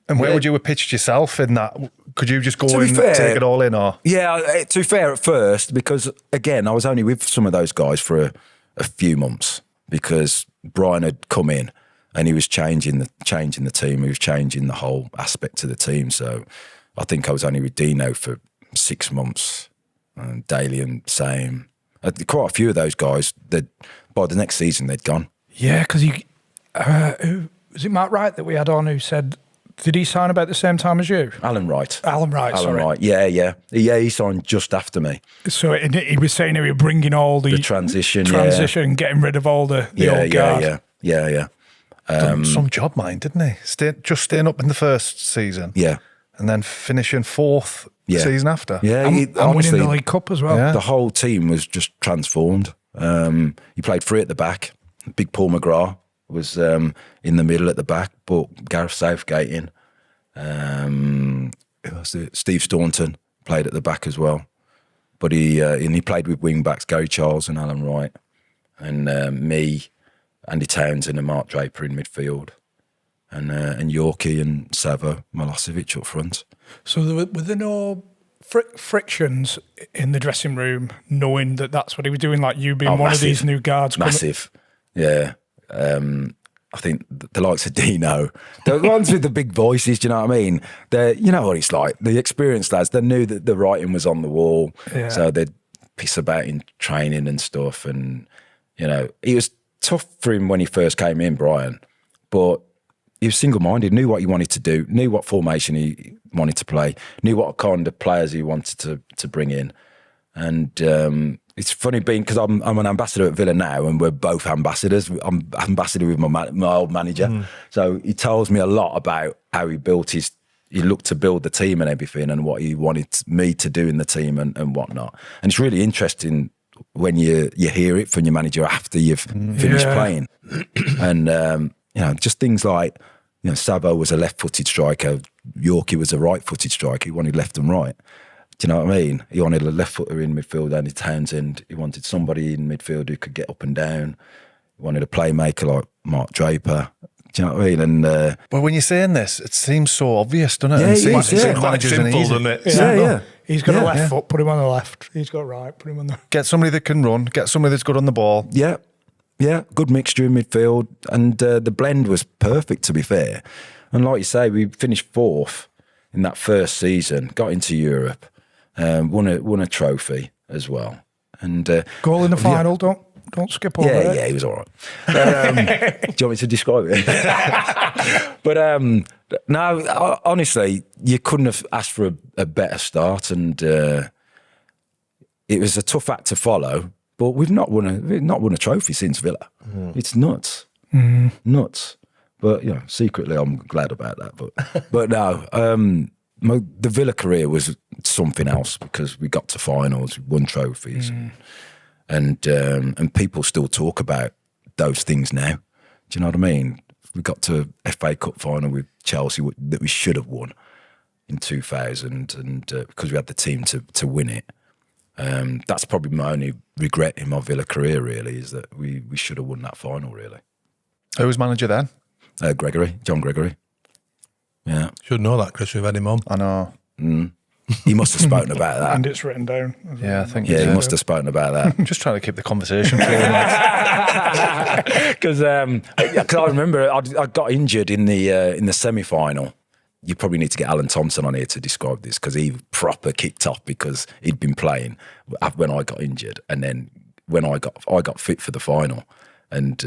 And where would you have pitched yourself in that? Could you just go in and take it all in? Or? Yeah, to be fair at first, because again, I was only with some of those guys for a few months because Brian had come in and he was changing the team. He was changing the whole aspect of the team. So I think I was only with Dino for 6 months. Daly and same. Quite a few of those guys, by the next season, they'd gone. Yeah, because was it Matt Wright that we had on who said, did he sign about the same time as you? Alan Wright. Alan Wright, Yeah, he signed just after me. So he was saying he was bringing all the transition, getting rid of all the old guard. Yeah. Done some job, mine, didn't he? Staying up in the first season. Yeah. And then finishing 4th season after. Yeah, and honestly, winning the League Cup as well. Yeah. The whole team was just transformed. He played free at the back. Big Paul McGrath was in the middle at the back, but Gareth Southgate in. Who else? Steve Staunton played at the back as well. But he played with wing backs, Gary Charles and Alan Wright. And me, Andy Townsend and Mark Draper in midfield. and Yorke and Savo Milosevic up front. So were there no frictions in the dressing room, knowing that that's what he was doing? Like you being one of these new guards, massive, yeah. I think the likes of Dino, the ones with the big voices, do you know what I mean? You know what it's like. The experienced lads, they knew that the writing was on the wall, so they'd piss about in training and stuff. And you know, it was tough for him when he first came in, Brian, but he was single-minded, knew what he wanted to do, knew what formation he wanted to play, knew what kind of players he wanted to bring in. And it's funny being, because I'm an ambassador at Villa now, and we're both ambassadors. I'm ambassador with my old manager. So he tells me a lot about how he looked to build the team and everything, and what he wanted me to do in the team and whatnot. And it's really interesting when you hear it from your manager after you've finished playing. And you know, just things like, you know, Sabo was a left-footed striker, Yorke was a right-footed striker. He wanted left and right. Do you know what I mean? He wanted a left footer in midfield, Andy Townsend. He wanted somebody in midfield who could get up and down. He wanted a playmaker like Mark Draper. Do you know what I mean? And but when you're saying this, it seems so obvious, doesn't it? Yeah, it seems quite simple, doesn't it? Yeah. He's got a left foot, put him on the left. He's got right, put him on the... Get somebody that can run, get somebody that's good on the ball. Yeah, good mixture in midfield. And the blend was perfect, to be fair. And like you say, we finished 4th in that first season, got into Europe, won a trophy as well. And goal in the final, don't skip over it. Yeah, he was all right. Do you want me to describe it? But no, honestly, you couldn't have asked for a better start, and it was a tough act to follow. But we've not won a trophy since Villa. It's nuts, nuts. But you know, secretly, I'm glad about that. But no, the Villa career was something else, because we got to finals, we won trophies, and people still talk about those things now. Do you know what I mean? We got to FA Cup final with Chelsea that we should have won in 2000, and because we had the team to win it. That's probably my only regret in my Villa career, really, is that we should have won that final, really. Who was manager then? John Gregory. Yeah. Should know that, Chris. We've had him on. I know. He must have spoken about that. And it's written down. Yeah, I think. Yeah, he must have spoken about that. Just trying to keep the conversation flowing. Because I remember I got injured in the semi-final. You probably need to get Alan Thompson on here to describe this, because he proper kicked off because he'd been playing when I got injured, and then when I got fit for the final. And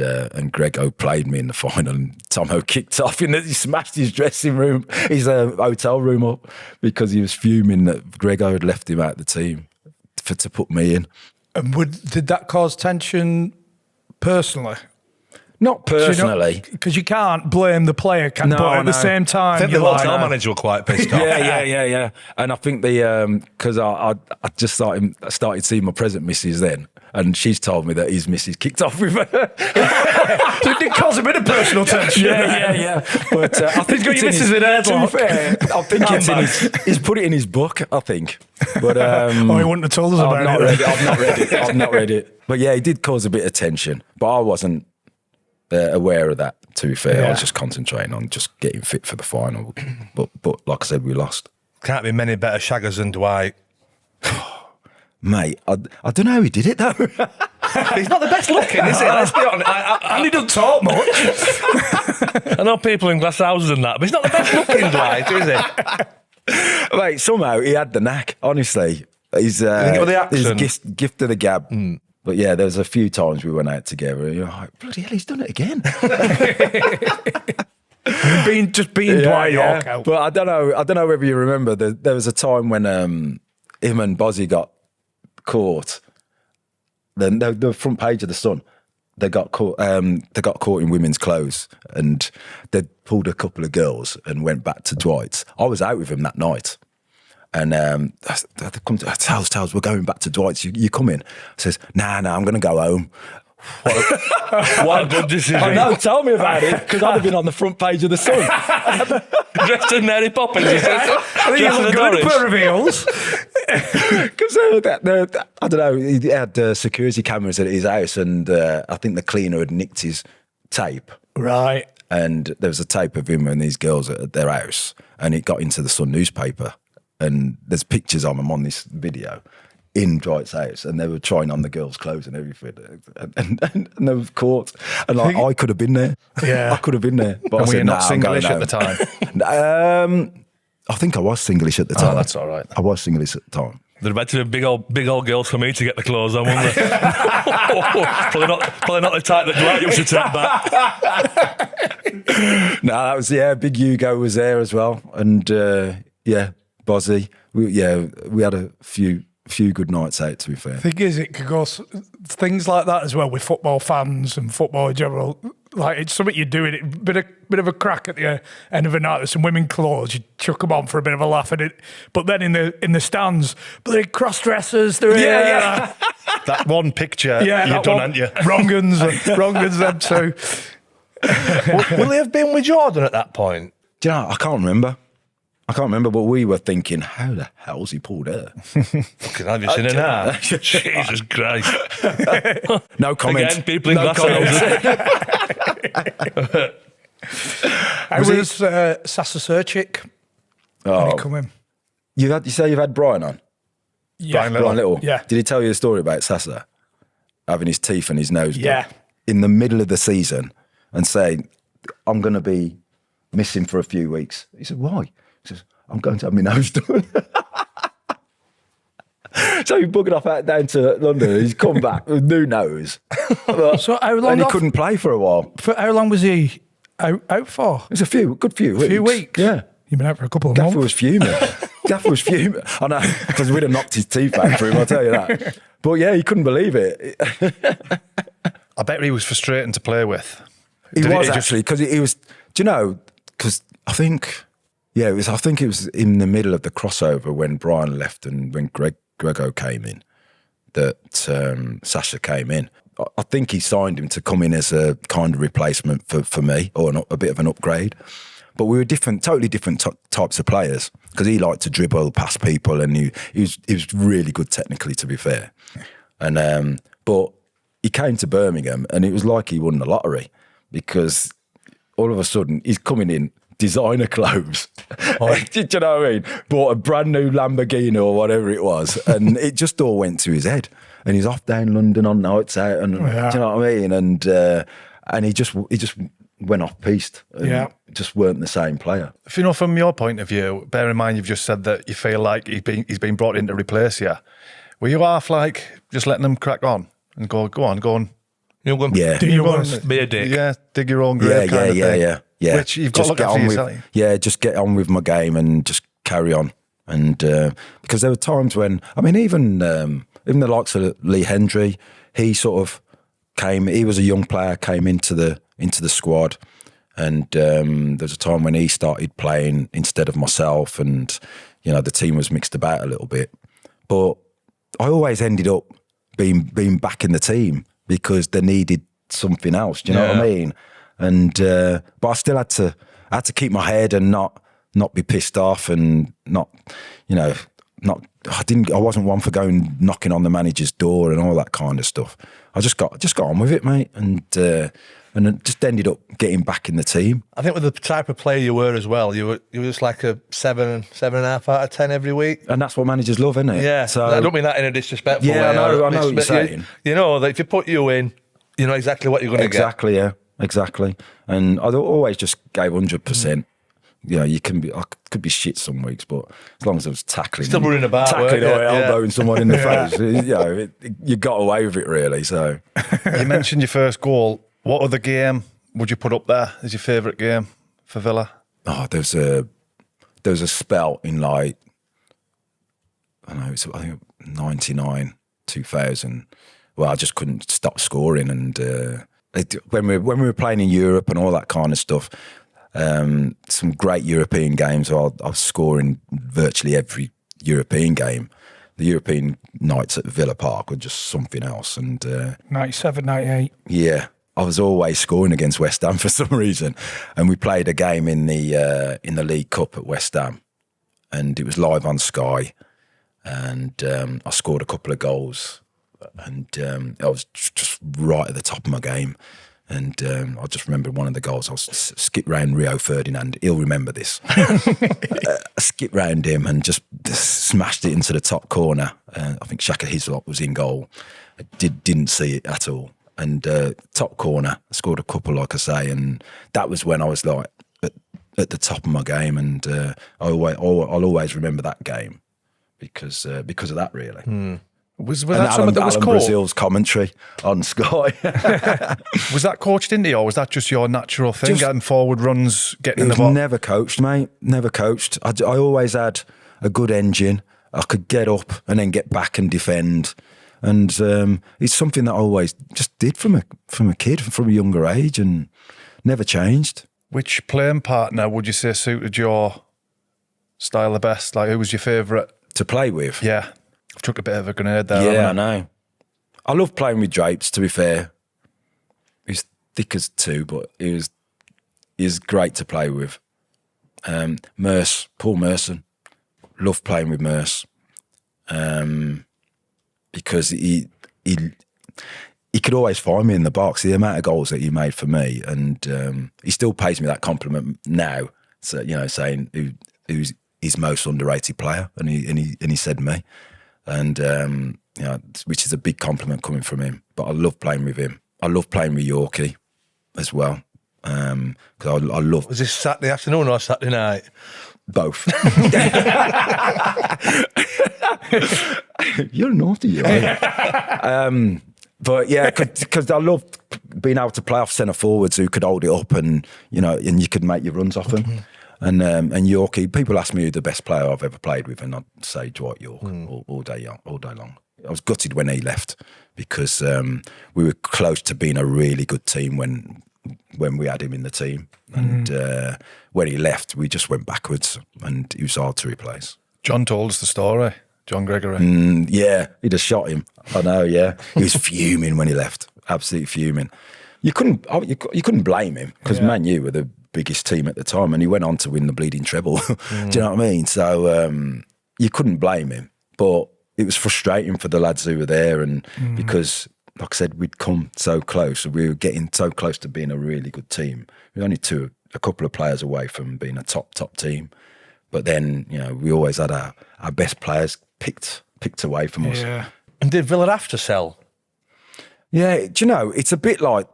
Grego played me in the final, and Tomo kicked off, and he smashed his dressing room, his hotel room up, because he was fuming that Grego had left him out of the team to put me in. And did that cause tension personally? Not personally. Because you can't blame the player, but at the same time... I think the hotel manager were quite pissed off. Yeah. And I think because I just started seeing my present missus then, and she's told me that his missus kicked off with her. So it did cause a bit of personal tension. Yeah. But I think he's got your missus in air. To be fair, I think he's put it in his book, I think. But he wouldn't have told us about it. I've not read it. But yeah, it did cause a bit of tension. But I wasn't aware of that, to be fair. I was just concentrating on just getting fit for the final. But like I said, we lost. Can't be many better shaggers than Dwight. Mate, I don't know how he did it though. He's not the best looking, is he? Let's be honest. And he doesn't talk much. I know people in glass houses and that, but he's not the best looking Dwight, is he? Mate, somehow he had the knack, honestly. He's gift of the gab. But yeah, there was a few times we went out together, and you're like, bloody hell, he's done it again. being Dwight Yorke out. But I don't know whether you remember, there was a time when him and Bozzy got caught. Then the front page of the Sun, they got caught in women's clothes, and they pulled a couple of girls and went back to Dwight's. I was out with him that night, and they come to Tales, we're going back to Dwight's. You coming? I says, nah, I'm going to go home. What a good decision. I know, tell me about it, because I'd have been on the front page of the Sun. Dressed in Mary Poppins. I think you look good, a pair of heels. Because I don't know, he had security cameras at his house, and I think the cleaner had nicked his tape. Right. And there was a tape of him and these girls at their house, and it got into the Sun newspaper. And there's pictures of him on this video in Dwight's house, and they were trying on the girls' clothes and everything, and they were caught. And like, I could have been there. Yeah, I could have been there. But And I were said, you not Singlish at the time? I think I was Singlish at the time. Oh, that's all right. I was Singlish at the time. They're about to be big old girls for me to get the clothes on, weren't they? probably not the type that Dwight used to take back. No, that was big Hugo was there as well, and Bozzy. We had a few good nights out, to be fair. Thing is, it could go things like that as well with football fans and football in general. Like, it's something you're doing, it bit of a crack at the end of a night. There's some women clothes, you chuck them on for a bit of a laugh at it. But then in the stands, but they're cross dressers. They're That one picture you've done, haven't you? Wrong uns, them too. Will they have been with Jordan at that point? Do you know, I can't remember, but we were thinking, how the hell's he pulled her? Fucking have you seen it now? Jesus Christ. No comment. Again, people in No glass comment. houses. I was Sasa Curcic when he come in. You say you've had Brian on? Yeah. Brian Little? Yeah. Did he tell you a story about Sasa having his teeth and his nose done Yeah. in the middle of the season and saying, I'm going to be missing for a few weeks? He said, why? He says, I'm going to have my nose done. So he buggered off out down to London. He's come back with new nose. So how long And he off- couldn't play for a while. For how long was he out for? It was a good few weeks. Few weeks? Yeah. You've been out for a couple of Gaffer months. was fuming. Gaffer was fuming. I know, because we'd have knocked his teeth out for him, I'll tell you that. But yeah, he couldn't believe it. I bet he was frustrating to play with. He Did was it just- actually, because he was, do you know, because I think it was in the middle of the crossover when Brian left and when Grego came in, that Saša came in. I think he signed him to come in as a kind of replacement for me, or a bit of an upgrade. But we were totally different types of players, because he liked to dribble past people, and he was really good technically, to be fair. And but he came to Birmingham, and it was like he won the lottery, because all of a sudden he's coming in designer clothes. Do you know what I mean? Bought a brand new Lamborghini or whatever it was, and it just all went to his head. And he's off down London on nights out, and do you know what I mean? And he just went off piste. And just weren't the same player. If you know, from your point of view, bear in mind you've just said that you feel like he's been brought in to replace you. Were you half like just letting him crack on and go on? You know, Yeah. Do you want to be a dick? Yeah, dig your own grave kind of thing. Yeah. Which you've got to look get after on yourself. with. Yeah, just get on with my game and just carry on. And because there were times when, I mean, even the likes of Lee Hendry, he sort of came. He was a young player, came into the squad, and there was a time when he started playing instead of myself, and you know the team was mixed about a little bit. But I always ended up being back in the team because they needed something else. Do you know what I mean? And but I still had to keep my head and not be pissed off, and I wasn't one for going knocking on the manager's door and all that kind of stuff. I just got on with it, mate, and it just ended up getting back in the team. I think with the type of player you were as well, you were just like a 7.5 out of 10 every week. And that's what managers love, isn't it? Yeah, So I don't mean that in a disrespectful way. I know what you're saying. You know that if you put you in, you know exactly what you're going to get. Exactly, yeah, exactly. And I always just gave 100%. You know, you can be. I could be shit some weeks, but as long as I was tackling, Still running about, tackling or weren't you? elbowing someone in the face, you know, you got away with it really. So You mentioned your first goal. What other game would you put up there as your favourite game for Villa? oh, there was a spell in like I think 99, 2000. Well, I just couldn't stop scoring, and when we were playing in Europe and all that kind of stuff. Some great European games. I was scoring virtually every European game. The European nights at Villa Park were just something else. And 97, 98. yeah, I was always scoring against West Ham for some reason. And we played a game in the League Cup at West Ham, and it was live on Sky. And I scored a couple of goals, and I was just right at the top of my game. And I just remember one of the goals. I skipped round Rio Ferdinand. He'll remember this. I skipped round him and just smashed it into the top corner. I think Shaka Hislop was in goal. I didn't see it at all. And top corner, I scored a couple, like I say. And that was when I was like at the top of my game. And I'll always remember that game because of that, really. Was that someone that was Alan coached? Brazil's commentary on Sky. Was that coached into you, or was that just your natural thing, getting forward runs, getting in the It box? was never coached, mate. Never coached. I always had a good engine. I could get up and then get back and defend. And it's something that I always just did from a kid, from a younger age, and never changed. Which playing partner would you say suited your style the best? Like, who was your favourite? To play with? Yeah. I've took a bit of a grenade there. Yeah, I haven't know. I love playing with Drapes, to be fair. He's thick as two, but he's great to play with. Paul Merson. Love playing with Merce. Because he could always find me in the box. The amount of goals that he made for me, and he still pays me that compliment now. So, you know, saying who's his most underrated player, and he said me, and you know, which is a big compliment coming from him. But I love playing with him. I love playing with Yorke as well, because I love. Was this Saturday afternoon or Saturday night? Both. You're naughty, you are. But yeah, because I loved being able to play off centre forwards who could hold it up, and you know, and you could make your runs off them. And Yorke, people ask me who the best player I've ever played with, and I'd say Dwight Yorke all day long. I was gutted when he left because we were close to being a really good team when we had him in the team, and when he left, we just went backwards, and he was hard to replace. John told us the story. John Gregory. Yeah, he'd have shot him. I know. Yeah, he was fuming when he left. Absolutely fuming. You couldn't blame him because Man U were the biggest team at the time, and he went on to win the bleeding treble. Do you know what I mean? So you couldn't blame him, but it was frustrating for the lads who were there, and because, like I said, we'd come so close. We were getting so close to being a really good team. We were only a couple of players away from being a top team. But then, you know, we always had our best players picked away from us. Yeah. And did Villa have to sell? Yeah, do you know, it's a bit like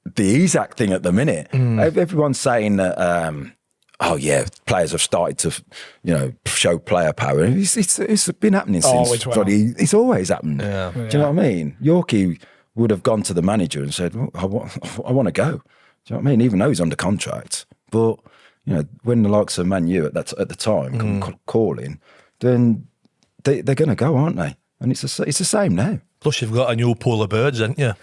the Isak thing at the minute. Everyone's saying that, players have started to, you know, show player power. It's been happening since. It's always happened. Yeah. Do you know what I mean? Yorke would have gone to the manager and said, I want to go. Do you know what I mean? Even though he's under contract. But, you know, when the likes of Man U at the time come calling, then they're going to go, aren't they? And it's the same now. Plus, you've got a new pool of birds, haven't you?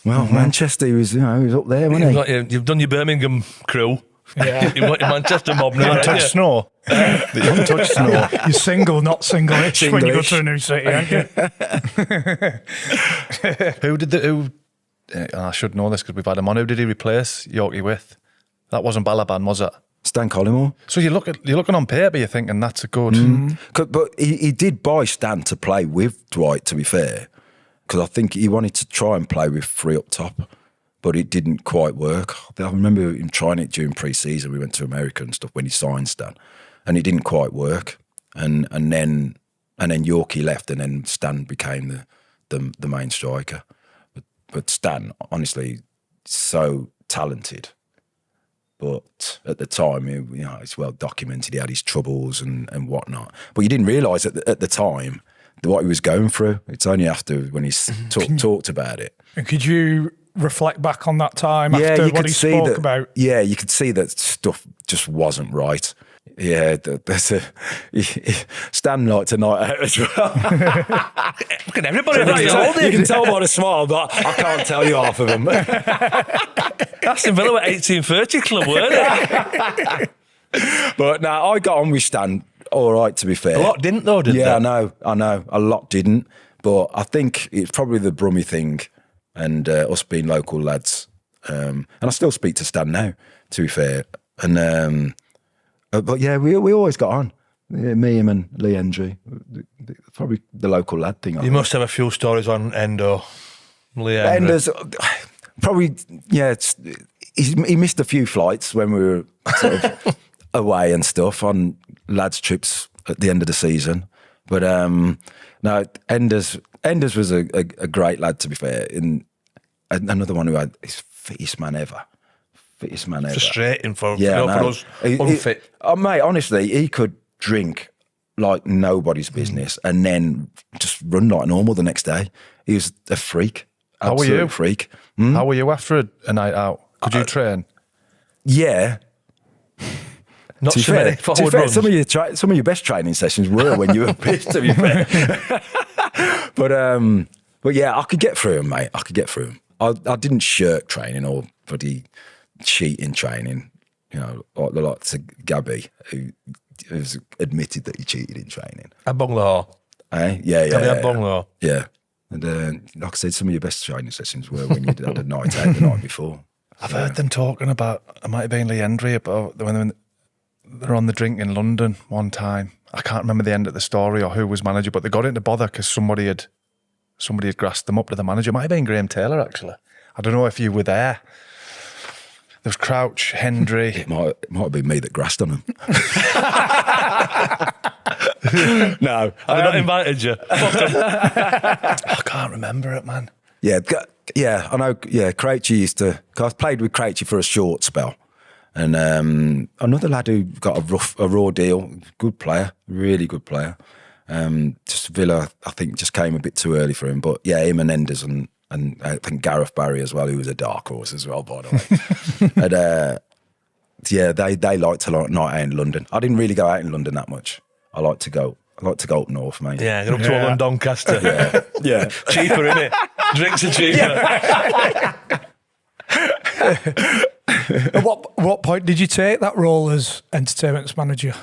Well, Manchester was up there, wasn't he? You've done your Birmingham crew. Yeah. You've got your Manchester mob now. You touch snow. The untouched snow. You're single, not single-ish when you go to a new city, aren't you? I should know this because we've had him on. Who did he replace Yorke with? That wasn't Balaban, was it? Stan Collymore. So you're looking on paper, you're thinking that's a good. But he did buy Stan to play with Dwight, to be fair, because I think he wanted to try and play with three up top, but it didn't quite work. I remember him trying it during pre-season. We went to America and stuff when he signed Stan, and it didn't quite work. And then Yorke left, and then Stan became the main striker. But Stan, honestly, so talented. But at the time, you know, it's well documented. He had his troubles and whatnot. But you didn't realise at the time what he was going through. It's only after when he's talked about it. And could you reflect back on that time after what he spoke about? Yeah, you could see that stuff just wasn't right. Yeah, there's Stan liked a night out as well. Look at everybody. You can tell by the smile, but I can't tell you half of them. Aston Villa were 1830 club, weren't they? But no, I got on with Stan all right, to be fair. A lot didn't though, did they? Yeah, I know. A lot didn't. But I think it's probably the Brummie thing and us being local lads. And I still speak to Stan now, to be fair. And but yeah, we always got on. Yeah, me, him and Lee Hendry. Probably the local lad thing. You must have a few stories on Endo. Ender's, Probably, yeah. He missed a few flights when we were sort of away and stuff on lads' trips at the end of the season. But no, Enders was a great lad, to be fair. And another one who had his fittest man ever. Frustrating for us unfit. Mate, honestly, he could drink like nobody's business and then just run like normal the next day. He was a freak. How were you? Freak. How were you after a night out? Could you train? Yeah. Not so many forward runs. Some of your best training sessions were when you were pissed, to be fair. But yeah, I could get through them, mate. I could get through them. I didn't shirk training or bloody cheat in training. You know, like to Gabby, who has admitted that he cheated in training. At Bungalow. Eh? Yeah. At Bungalow. Yeah. And like I said, some of your best training sessions were when you had a night out the night before. I've heard them talking about, it might have been Lee Hendry, about when they're on the drink in London one time. I can't remember the end of the story or who was manager, but they got into bother because somebody had grassed them up to the manager. It might have been Graham Taylor, actually. I don't know if you were there. There was Crouch, Hendry. It might have been me that grassed on him. No. I not invited you. I can't remember it, man. Yeah, I know. Yeah, Crouchy used to. Cause I played with Crouchy for a short spell, and another lad who got a raw deal. Good player, really good player. Just Villa, I think, just came a bit too early for him. But yeah, him and Enders and I think Gareth Barry as well, who was a dark horse as well, by the way. And yeah, they liked to night out in London. I didn't really go out in London that much. I like to go up north, mate. Yeah, get up to Holland, Doncaster. Yeah. Cheaper, innit? Drinks are cheaper. At what point did you take that role as entertainment manager?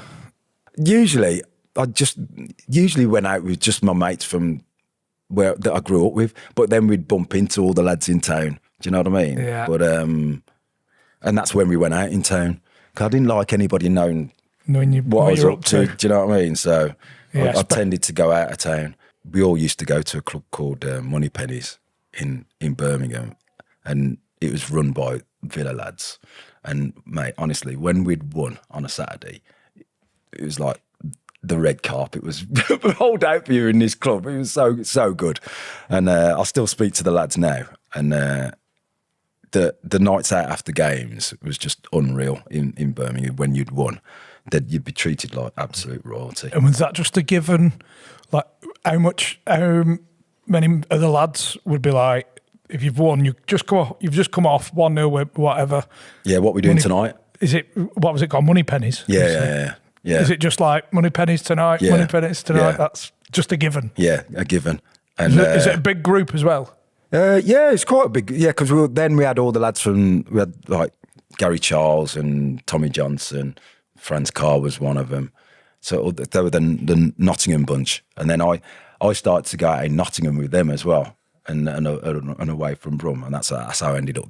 Usually went out with just my mates from that I grew up with, but then we'd bump into all the lads in town. Do you know what I mean? Yeah. But and that's when we went out in town. Cause I didn't like anybody knowing what I was up to. Do you know what I mean? So yeah, I tended to go out of town. We all used to go to a club called Money Pennies in Birmingham, and it was run by Villa lads. And mate, honestly, when we'd won on a Saturday, it was like the red carpet was rolled out for you in this club. It was so good. And I still speak to the lads now. And the nights out after games was just unreal in Birmingham. When you'd won, that you'd be treated like absolute royalty. And was that just a given? Like how many of the lads would be like, if you've won, you've just come off 1-0, whatever. Yeah, what we doing tonight? Is it, what was it called? Money Pennies? Yeah. Is it just like money pennies tonight? Yeah. Money pennies tonight. Yeah. That's just a given. Yeah, a given. And is it a big group as well? Yeah, it's quite a big. Yeah, because then we had all the lads we had like Gary Charles and Tommy Johnson. Franz Carr was one of them. So they were the Nottingham bunch, and then I started to go out in Nottingham with them as well, and away from Brum, and that's how I ended up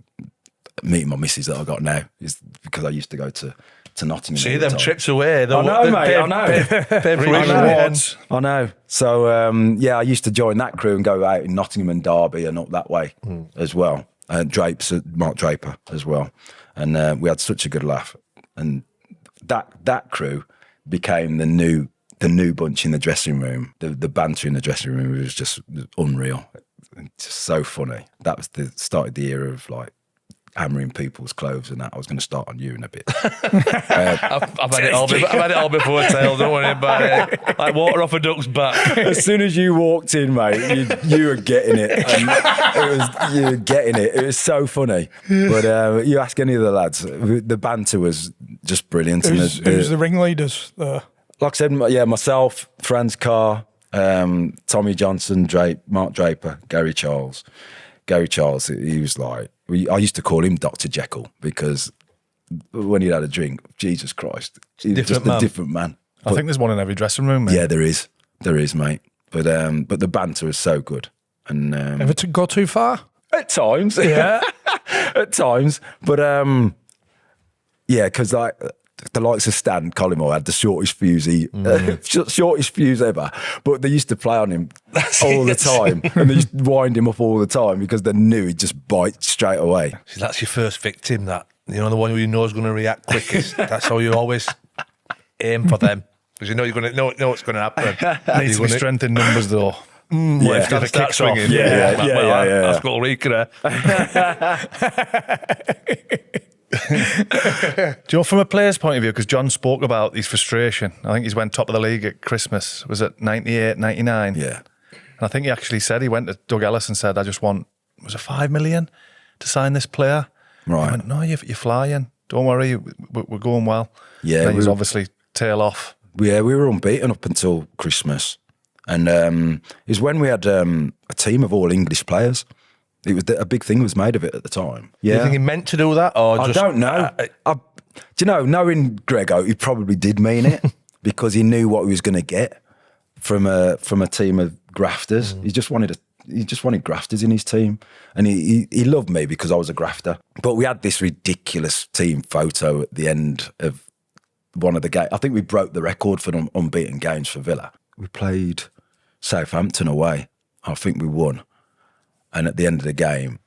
meeting my missus that I got now, is because I used to go to Nottingham. See them trips away. I know, mate. I know. I know. So I used to join that crew and go out in Nottingham and Derby and up that way as well. Mark Draper as well, and we had such a good laugh. And that crew became the new bunch in the dressing room. The banter in the dressing room was just unreal. Just so funny. That was started the era of like hammering people's clothes and that. I was going to start on you in a bit. I've had it all before, Tail. Don't worry about it. Like water off a duck's back. As soon as you walked in, mate, you were getting it. And you were getting it. It was so funny. But you ask any of the lads, the banter was just brilliant. Who's the ringleaders there? Like I said, myself, Franz Carr, Tommy Johnson, Mark Draper, Gary Charles. Gary Charles, he was like, I used to call him Dr. Jekyll because when he'd had a drink, Jesus Christ, he was just a different man. I think there's one in every dressing room, mate. Yeah, there is, mate. But the banter is so good. And ever to go too far? At times, yeah, at times. But yeah, because like the likes of Stan Collymore had the shortest fuse ever, but they used to play on him all the time, and they used to wind him up all the time because they knew he'd just bite straight away. See, that's your first victim, that. You know, the one who you know is going to react quickest. That's how you always aim for them, because you know you're going to know what's going to happen. Needs to be strength in numbers, though. If the kick swinging. Yeah. That's goal Rika. Do you know, from a player's point of view, because John spoke about his frustration, I think he's went top of the league at Christmas, was it 98, 99? Yeah. And I think he actually said, he went to Doug Ellis and said, I just want, was it 5 million to sign this player? Right. He went, no, you're flying. Don't worry, we're going well. Yeah. And then he's obviously tail off. Yeah, we were unbeaten up until Christmas. And it was when we had a team of all English players. It was a big thing was made of it at the time. Yeah. Do you think he meant to do that, or I just? don't know. Do you know, knowing Grego, he probably did mean it because he knew what he was going to get from a team of grafters. He just wanted grafters in his team, and he loved me because I was a grafter. But we had this ridiculous team photo at the end of one of the games. I think we broke the record for unbeaten games for Villa. We played Southampton away. I think we won. And at the end of the game,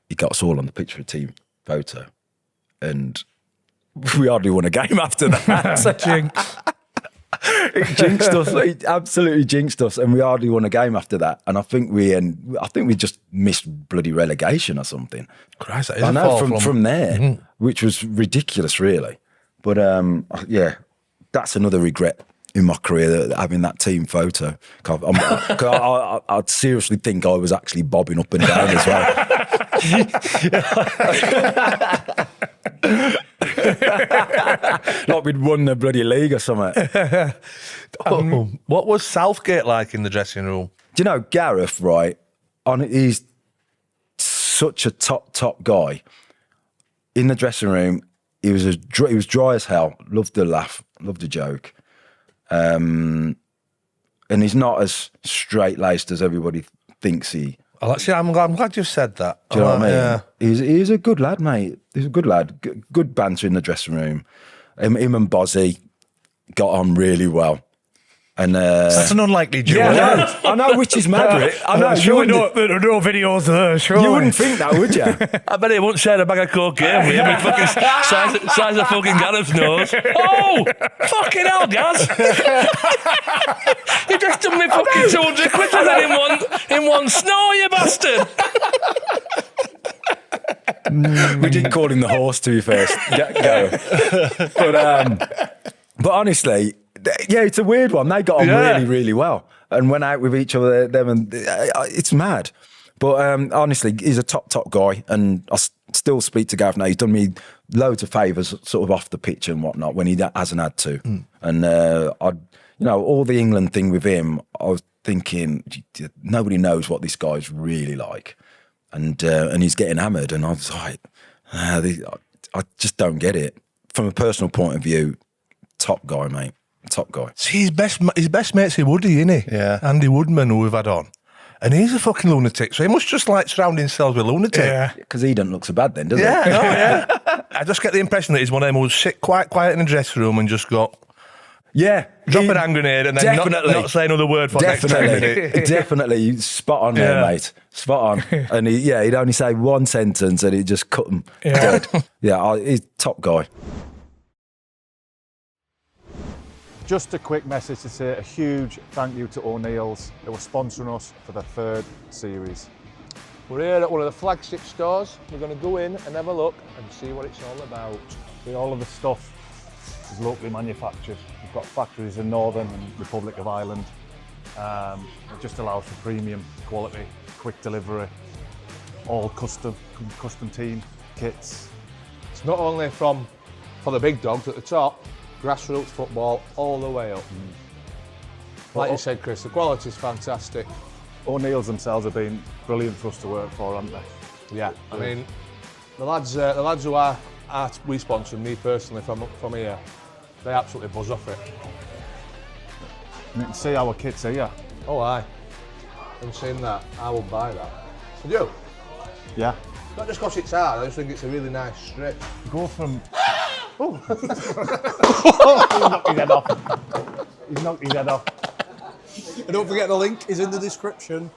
he got us all on the picture of team photo. And we hardly won a game after that. Jinx. It jinxed us. It absolutely jinxed us. And we hardly won a game after that. And I think we just missed bloody relegation or something. Christ, that is I a know fall from there, which was ridiculous, really. But yeah, that's another regret in my career, that having that team photo. I'd seriously think I was actually bobbing up and down as well. Like we'd won the bloody league or something. What was Southgate like in the dressing room? Do you know, Gareth, right, he's such a top guy. In the dressing room, he was dry as hell, loved to laugh, loved to joke. And he's not as straight-laced as everybody thinks he. Oh, actually, I'm glad you've said that. Do you know what I mean? Yeah. He's a good lad, mate. He's a good lad. Good banter in the dressing room. Him and Bozzy got on really well. And That's an unlikely duo. yeah, I know, which is mad. I know. Surely there are no videos there, surely. You wouldn't think that, would you? I bet he won't share a bag of cocaine with him. With fucking size of fucking Gareth's nose. Oh, fucking hell, Gaz! You just done me fucking 200 quid for that in one snow, you bastard! We did call him the horse, to be fair. But honestly, yeah, it's a weird one. They got on really, really well and went out with each other. It's mad. But honestly, he's a top guy, and I still speak to Gareth now. He's done me loads of favours, sort of off the pitch and whatnot, when he hasn't had to. And all the England thing with him, I was thinking, nobody knows what this guy's really like, and he's getting hammered, and I was like, I just don't get it. From a personal point of view, top guy, mate. Top guy. See, his best mate's Woody, isn't he? Yeah. Andy Woodman, who we've had on. And he's a fucking lunatic, so he must just like surround himself with lunatics. Yeah. Because he doesn't look so bad then, does he? Yeah. I just get the impression that he's one of them who'll sit quite quiet in the dressing room and just go, Yeah. drop an hand grenade and then not say another word for next time. Definitely. Spot on there, mate. Spot on. And he'd only say one sentence and he'd just cut him dead. Yeah, he's top guy. Just a quick message to say a huge thank you to Oneills, who are sponsoring us for the 3rd series. We're here at one of the flagship stores. We're going to go in and have a look and see what it's all about. All of the stuff is locally manufactured. We've got factories in Northern and Republic of Ireland. It just allows for premium quality, quick delivery, all custom team kits. It's not only for the big dogs at the top, grassroots football all the way up. Like you said, Chris, the quality is fantastic. Oneills themselves have been brilliant for us to work for, haven't they? Yeah, I mean, the lads who we sponsor, me personally from here, they absolutely buzz off it. And you can see our kits here. Oh, aye. And seeing that, I will buy that. Would you? Yeah. Not just because it's hard, I just think it's a really nice strip. Go from knocked his head off. He's knocked his head off. And don't forget the link is in the description.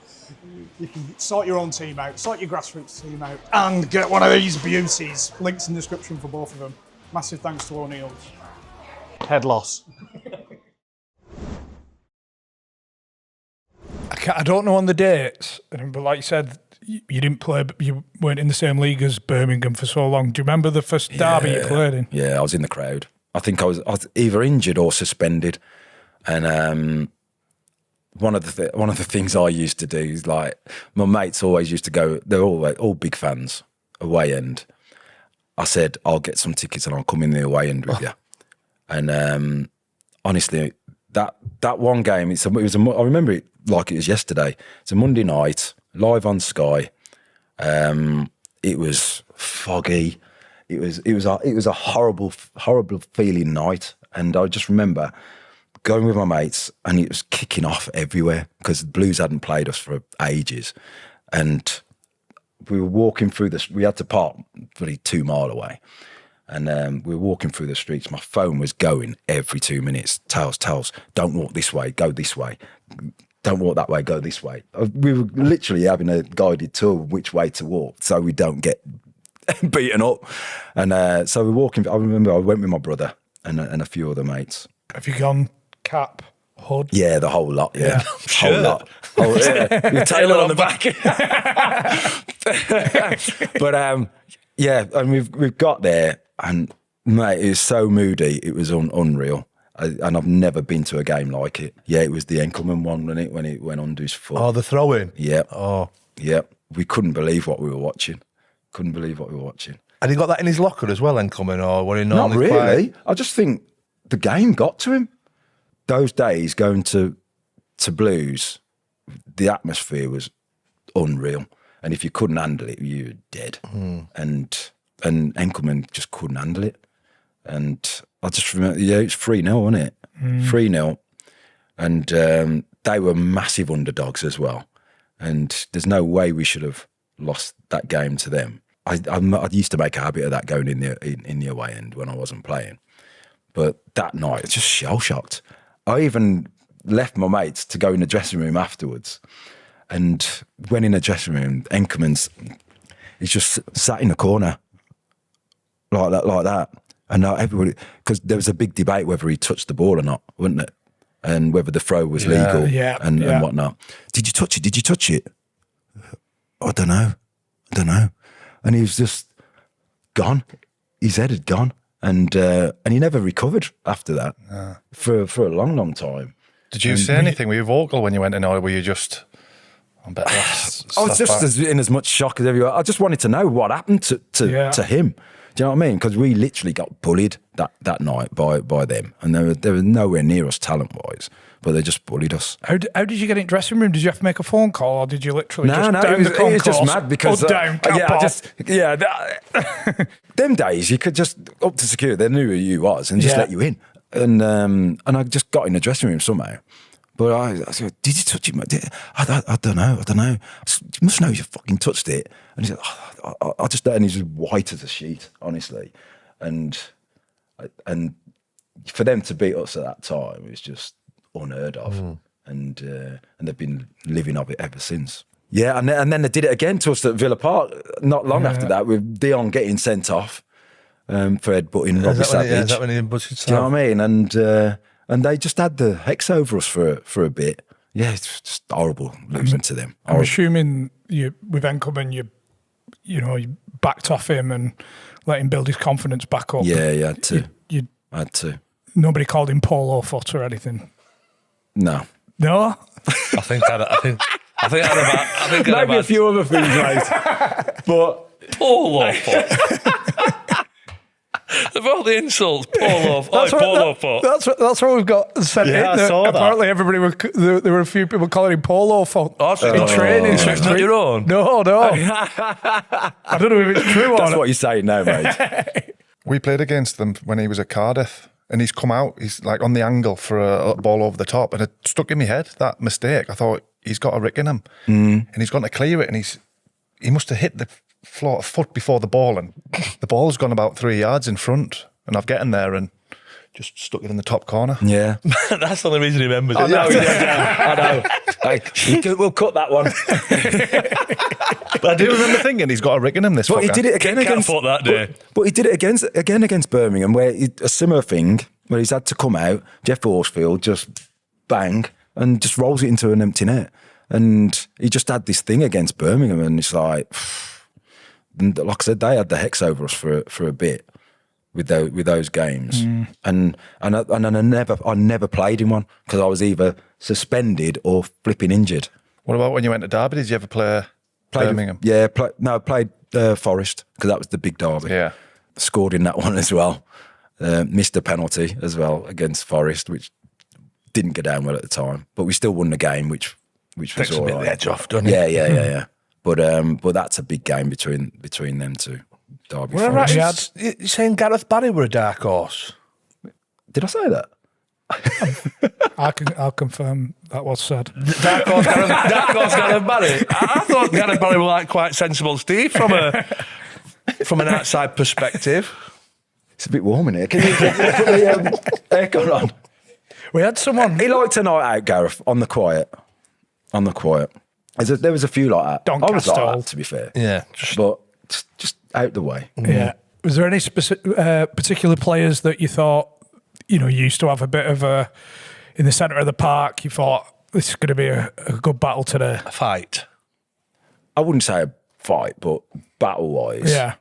You can sort your own team out, sort your grassroots team out, and get one of these beauties. Links in the description for both of them. Massive thanks to Oneills. Head loss. I don't know on the dates, but like you said, you didn't play, you weren't in the same league as Birmingham for so long. Do you remember the first derby you played in? Yeah, I was in the crowd. I think I was either injured or suspended. And one of the things I used to do is, like, my mates always used to go, they're all big fans, away end. I said, I'll get some tickets and I'll come in the away end with you. And honestly, that one game, I remember it like it was yesterday. It's a Monday night, live on Sky. It was foggy. It was a horrible feeling night. And I just remember going with my mates, and it was kicking off everywhere because the Blues hadn't played us for ages. And we were walking through this. We had to park probably 2 miles away. And we were walking through the streets. My phone was going every 2 minutes. Tells, don't walk this way, go this way. Don't walk that way, go this way. We were literally having a guided tour of which way to walk so we don't get beaten up. And so we're walking. I remember I went with my brother and a few other mates. Have you gone cap, hood? Yeah, the whole lot, yeah. Whole lot. Your tailor on the back. But yeah, and we've got there, and mate, it was so moody, it was unreal. And I've never been to a game like it. Yeah, it was the Enkelman one, wasn't it, when it went Undr's foot. Oh, the throw-in? Yeah. Oh. Yeah. We couldn't believe what we were watching. And he got that in his locker as well, Enkelman, or were he Not normally really. I just think the game got to him. Those days going to Blues, the atmosphere was unreal. And if you couldn't handle it, you were dead. And Enkelman just couldn't handle it. And I just remember, yeah, it's 3-0, wasn't it? 3-0. And they were massive underdogs as well. And there's no way we should have lost that game to them. I used to make a habit of that going in the away end when I wasn't playing. But that night, it's just shell-shocked. I even left my mates to go in the dressing room afterwards. And when in the dressing room, he's just sat in the corner like that. And everybody, because there was a big debate whether he touched the ball or not, wasn't it? And whether the throw was legal and whatnot. Did you touch it? I don't know. And he was just gone. His head had gone. And he never recovered after that for a long time. Did you say anything? Were you vocal when you went in, or were you just... I was just in as much shock as everyone. I just wanted to know what happened to him. Do you know what I mean? Because we literally got bullied that night by them, and they were nowhere near us talent-wise, but they just bullied us. How did you get in dressing room? Did you have to make a phone call, or did you literally No, it was just mad because them days you could just up to security, they knew who you was and just let you in, and I just got in the dressing room somehow. But I said, did you touch it? I don't know. You must know you fucking touched it. And he said, I just, and he's white as a sheet, honestly. And for them to beat us at that time, it was just unheard of. And they've been living of it ever since. Yeah, and then they did it again to us at Villa Park not long after that, with Dion getting sent off for headbutting Robbie Savage. Is that when he butted Do you know what I mean? And they just had the hex over us for a bit. Yeah, it's just horrible losing to them. I'm assuming you, with Enkelman, you backed off him and let him build his confidence back up. Yeah, you had to. I had to. Nobody called him polo foot or anything. No. No. I think maybe a few other things, mate. But polo foot. Of all the insults, polo foot. That's what we've got sent in. I saw that. Apparently, there were a few people calling him polo foot in training. So it's not your own? No. I don't know if it's true or not. That's what you're saying now, mate. We played against them when he was at Cardiff, and he's come out, he's like on the angle for a ball over the top, and it stuck in my head, that mistake. I thought, he's got a rick in him, and he's gone to clear it, and he must have hit the foot before the ball, and the ball's gone about 3 yards in front, and I've gotten there and just stuck it in the top corner. Yeah. That's the only reason he remembers it. I know. We'll cut that one. But I do remember thinking he's got a rig in him, this But he fucker. did it again Can't against. afford that day. But he did it against Birmingham, where a similar thing where he's had to come out. Jeff Horsfield just bang and just rolls it into an empty net, and he just had this thing against Birmingham, and it's like, and like I said, they had the hex over us for a bit with those games, and I never played in one because I was either suspended or flipping injured. What about when you went to Derby? Did you ever play Birmingham? Played Forest because that was the big derby. Yeah. Scored in that one as well. Missed a penalty as well against Forest, which didn't go down well at the time, but we still won the game, which was Takes a all bit of right. the edge off, doesn't it? Yeah. But that's a big game between them two. Derby. Well, right, Forest. you're saying Gareth Barry were a dark horse? Did I say that? I'll confirm that was said. Dark horse Gareth Barry? I thought Gareth Barry was like quite sensible Steve from an outside perspective. It's a bit warm in here. Can you put the aircon on? We had someone. He liked a night out, Gareth, on the quiet. There was a few like that. I was like Doncaster. that, to be fair. Yeah. But just out the way. Yeah. Was there any particular players that you thought, you used to have a bit of a, in the centre of the park, you thought this is going to be a good battle today? A fight. I wouldn't say a fight, but battle-wise, Yeah.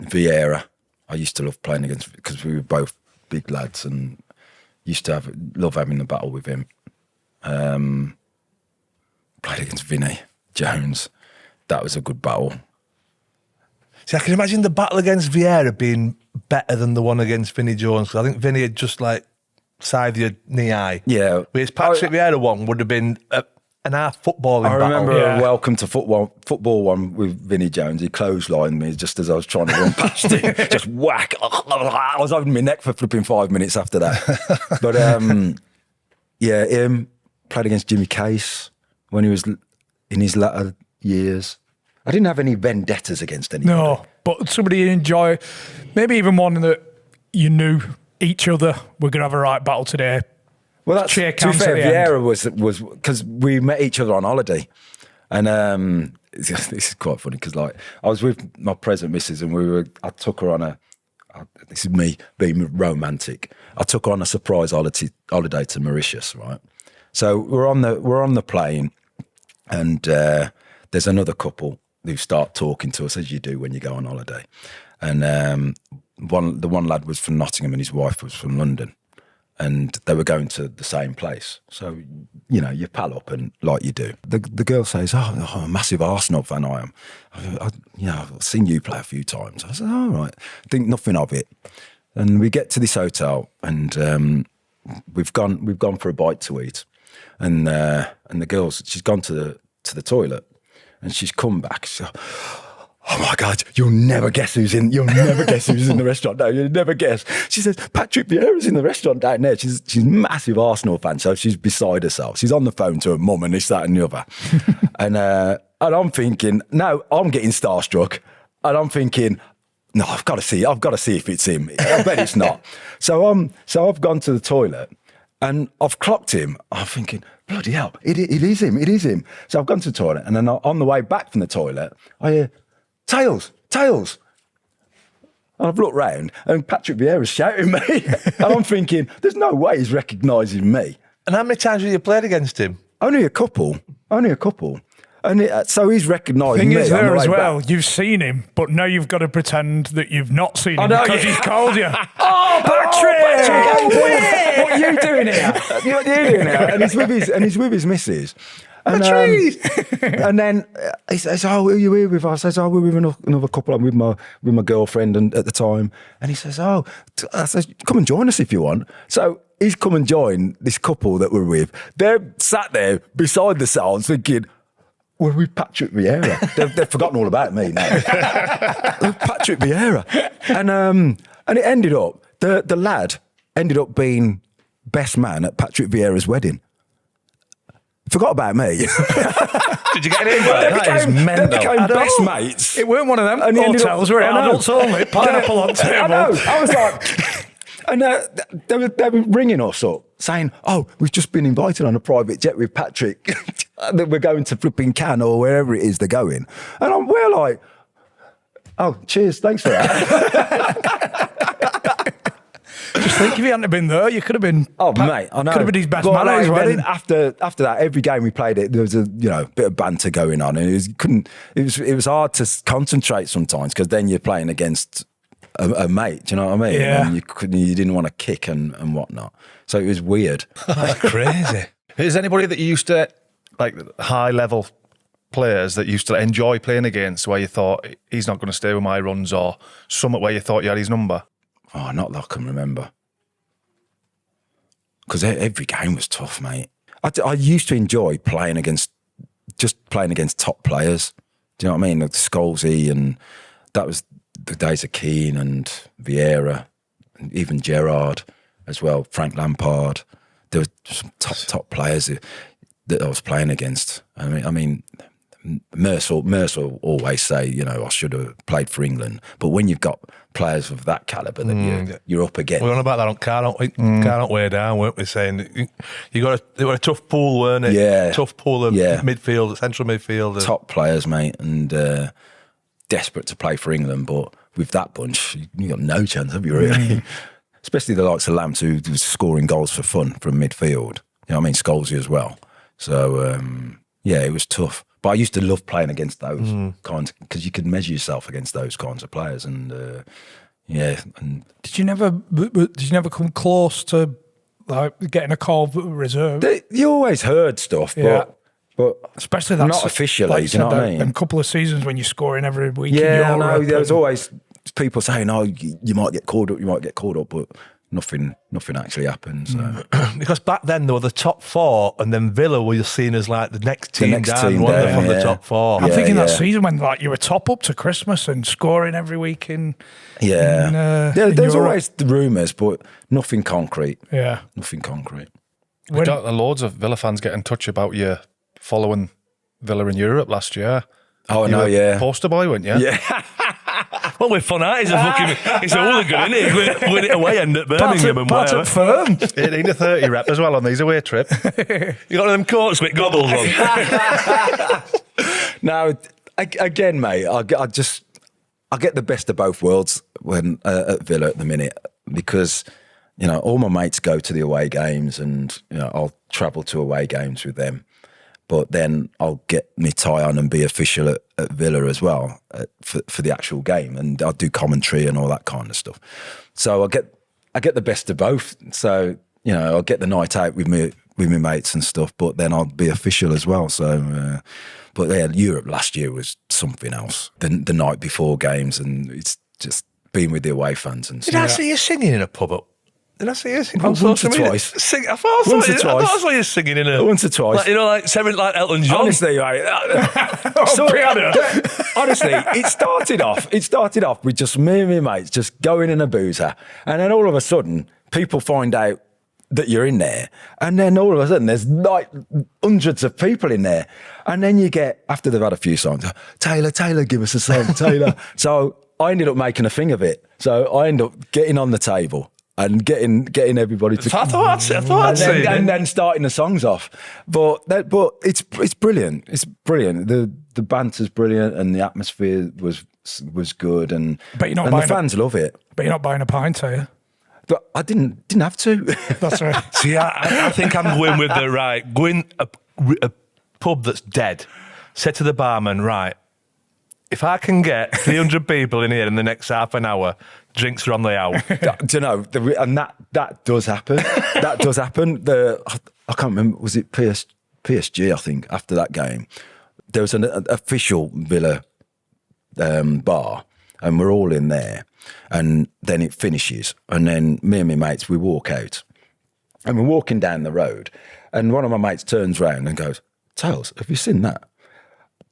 Vieira. I used to love playing against because we were both big lads and used to love having the battle with him. Played against Vinny Jones. That was a good battle. See, I can imagine the battle against Vieira being better than the one against Vinnie Jones, because I think Vinny had just like scythed your knee high. Yeah. Whereas Patrick Vieira one would have been an half footballing I remember battle. a welcome to football one with Vinnie Jones. He clotheslined me just as I was trying to run past him. Just whack. I was over my neck for flipping 5 minutes after that. But him played against Jimmy Case when he was in his latter years. I didn't have any vendettas against anybody. No, but somebody you enjoy, maybe even one that you knew each other were going to have a right battle today. Well, that's Shake to be hands fair. at the end. Vieira was because we met each other on holiday, and this is quite funny because like I was with my present missus and I took her on this is me being romantic. I took her on a surprise holiday to Mauritius, right? So we're on the plane, and there's another couple who start talking to us as you do when you go on holiday, and the one lad was from Nottingham and his wife was from London. And they were going to the same place. So, you pal up and like you do. The girl says, I'm a massive Arsenal fan, I am. I've seen you play a few times. I said, all right. Think nothing of it. And we get to this hotel and we've gone for a bite to eat. And the girl's, she's gone to the toilet and she's come back. She's like, oh my God, you'll never guess who's in the restaurant now. You'll never guess. She says, Patrick Vieira's in the restaurant down there. She's a massive Arsenal fan, so she's beside herself. She's on the phone to her mum and this, that and the other. and I'm thinking, no, I'm getting starstruck. And I'm thinking, no, I've got to see if it's him. I bet it's not. So I've gone to the toilet and I've clocked him. I'm thinking, bloody hell, it is him. So I've gone to the toilet and then on the way back from the toilet, I hear, Tails. And I've looked round and Patrick Vieira's shouting me. And I'm thinking, there's no way he's recognising me. And how many times have you played against him? Only a couple. And so he's recognising Thing me. is on the there way as well, back. you've seen him, but now you've got to pretend that you've not seen him know, because yeah. he's called you. Oh, Patrick! What are you doing here? What are you doing here? And he's with his missus. And, and then he says, "Oh, who are you here with?" I says, "Oh, we're with another couple. I'm with my girlfriend." And at the time, and he says, "Oh," I says, "Come and join us if you want." So he's come and joined this couple that we're with. They're sat there beside themselves thinking, we're with Patrick Vieira. They've forgotten all about me now. Patrick Vieira, and it ended up the lad ended up being best man at Patrick Vieira's wedding. forgot about me. Did you get an invite? That is mental. They became best mates. It weren't one of them And he ended hotels up- where I know. adults only, pineapple on table. I know. I was like, and they were ringing us up saying, "Oh, we've just been invited on a private jet with Patrick. That we're going to flipping Cannes or wherever it is they're going." And we're like, "Oh, cheers, thanks for that." Just think if he hadn't been there, you could have been. Oh, mate, I know. Could have been his best But, man at his like, wedding. then after that, every game we played there was a bit of banter going on, and it was hard to concentrate sometimes because then you're playing against a mate. Do you know what I mean? Yeah. And you didn't want to kick and whatnot, so it was weird. That's crazy. Is anybody that you used to, like, high level players that you used to enjoy playing against where you thought he's not going to stay with my runs, or something where you thought you had his number? Oh, not that I can remember. Because every game was tough, mate. I used to enjoy playing against top players. Do you know what I mean? Like Scholesy, and that was the days of Keane and Vieira, and even Gerrard as well, Frank Lampard. There were some top players that I was playing against. I mean, Mercer always say, I should have played for England. But when you've got players of that calibre that you're up against. We were on about that on Carnot Way Down, weren't we? Saying they were a tough pool, weren't it? Yeah. Tough pool of midfield, central midfielders. Top players, mate, and desperate to play for England. But with that bunch, you got no chance, have you, really? Especially the likes of Lamps, who was scoring goals for fun from midfield. You know what I mean? Scholesy as well. So, it was tough. But I used to love playing against those kinds, because you could measure yourself against those kinds of players. And and Did you never come close to like getting a call for reserve? you always heard stuff, Yeah. but Especially that not officially. Do you know what I mean? A couple of seasons when you're scoring every week. Yeah, I in know. Europe There was and- always people saying, "Oh, you might get called up," but nothing actually happened. So. Because back then there were the top four, and then Villa were seen as like the next team next down, team weren't they, down, from the yeah. top four. I'm Yeah, thinking that yeah. season when like you were top up to Christmas and scoring every week in. Yeah, in there's Europe. always the rumours, but nothing concrete. Yeah. Nothing concrete. We got loads of Villa fans get in touch about you following Villa in Europe last year. Oh, You no, were yeah. poster boy, weren't you? Yeah. Well, we're fun at. He's a hooligan, isn't he? Win it away, end at Birmingham and Part whatever. of firm. 18 to 30 rep as well on these away trips. You got them coats with goggles on. Now, again, mate, I get the best of both worlds when at Villa at the minute, because all my mates go to the away games, and I'll travel to away games with them. But then I'll get my tie on and be official at Villa as well for the actual game, and I'll do commentary and all that kind of stuff. So I get the best of both. So I'll get the night out with my mates and stuff, but then I'll be official as well. So, but yeah, Europe last year was something else. The night before games, and it's just being with the away fans and Did I stuff. see you singing in a pub? Did I see you singing? Once or twice. I thought Once or I twice. saw you singing in a... Once or twice. Like Elton John. Honestly, mate. Honestly, it started off with just me and my mates just going in a boozer, and then all of a sudden, people find out that you're in there, and then all of a sudden, there's like hundreds of people in there, and then you get, after they've had a few songs, Taylor, give us a song, Taylor. So I ended up making a thing of it. So I ended up getting on the table and getting everybody to. I thought I'd seen it. And then starting the songs off, but it's brilliant. It's brilliant. The banter's brilliant, and the atmosphere was good, and the fans love it. But you're not buying a pint, are you? But I didn't have to. That's right. See, I think I'm going with the right. Going a pub that's dead. Said to the barman, right, if I can get 300 people in here in the next half an hour, drinks are on the hour. Do you know? And that does happen. That does happen. I can't remember. Was it PSG? I think after that game, there was an official Villa bar, and we're all in there. And then it finishes, and then me and my mates, we walk out, and we're walking down the road, and one of my mates turns round and goes, "Tails, have you seen that?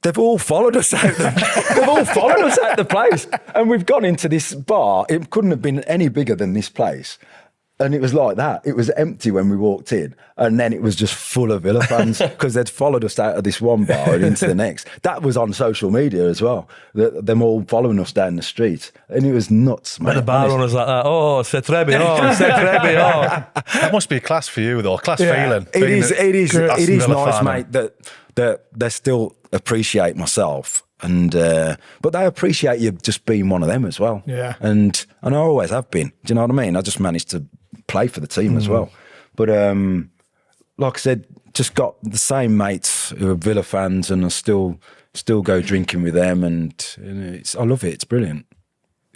They've all followed us out. They've all followed us out the place, and we've gone into this bar. It couldn't have been any bigger than this place, And it was like that. It was empty when we walked in, and then it was just full of Villa fans because they'd followed us out of this one bar and into the next. That was on social media as well. Them all following us down the street, and it was nuts, But mate. the bar owners like that. Oh, c'est très bien. Oh, c'est très bien. Oh. That must be a class for you, though. Class feeling. It is. It is. Aston It is Villa nice, fan. mate. That they still appreciate myself, and but they appreciate you just being one of them as well. Yeah. And I always have been. Do you know what I mean? I just managed to play for the team as well. But like I said, just got the same mates who are Villa fans, and I still go drinking with them, and I love it. It's brilliant.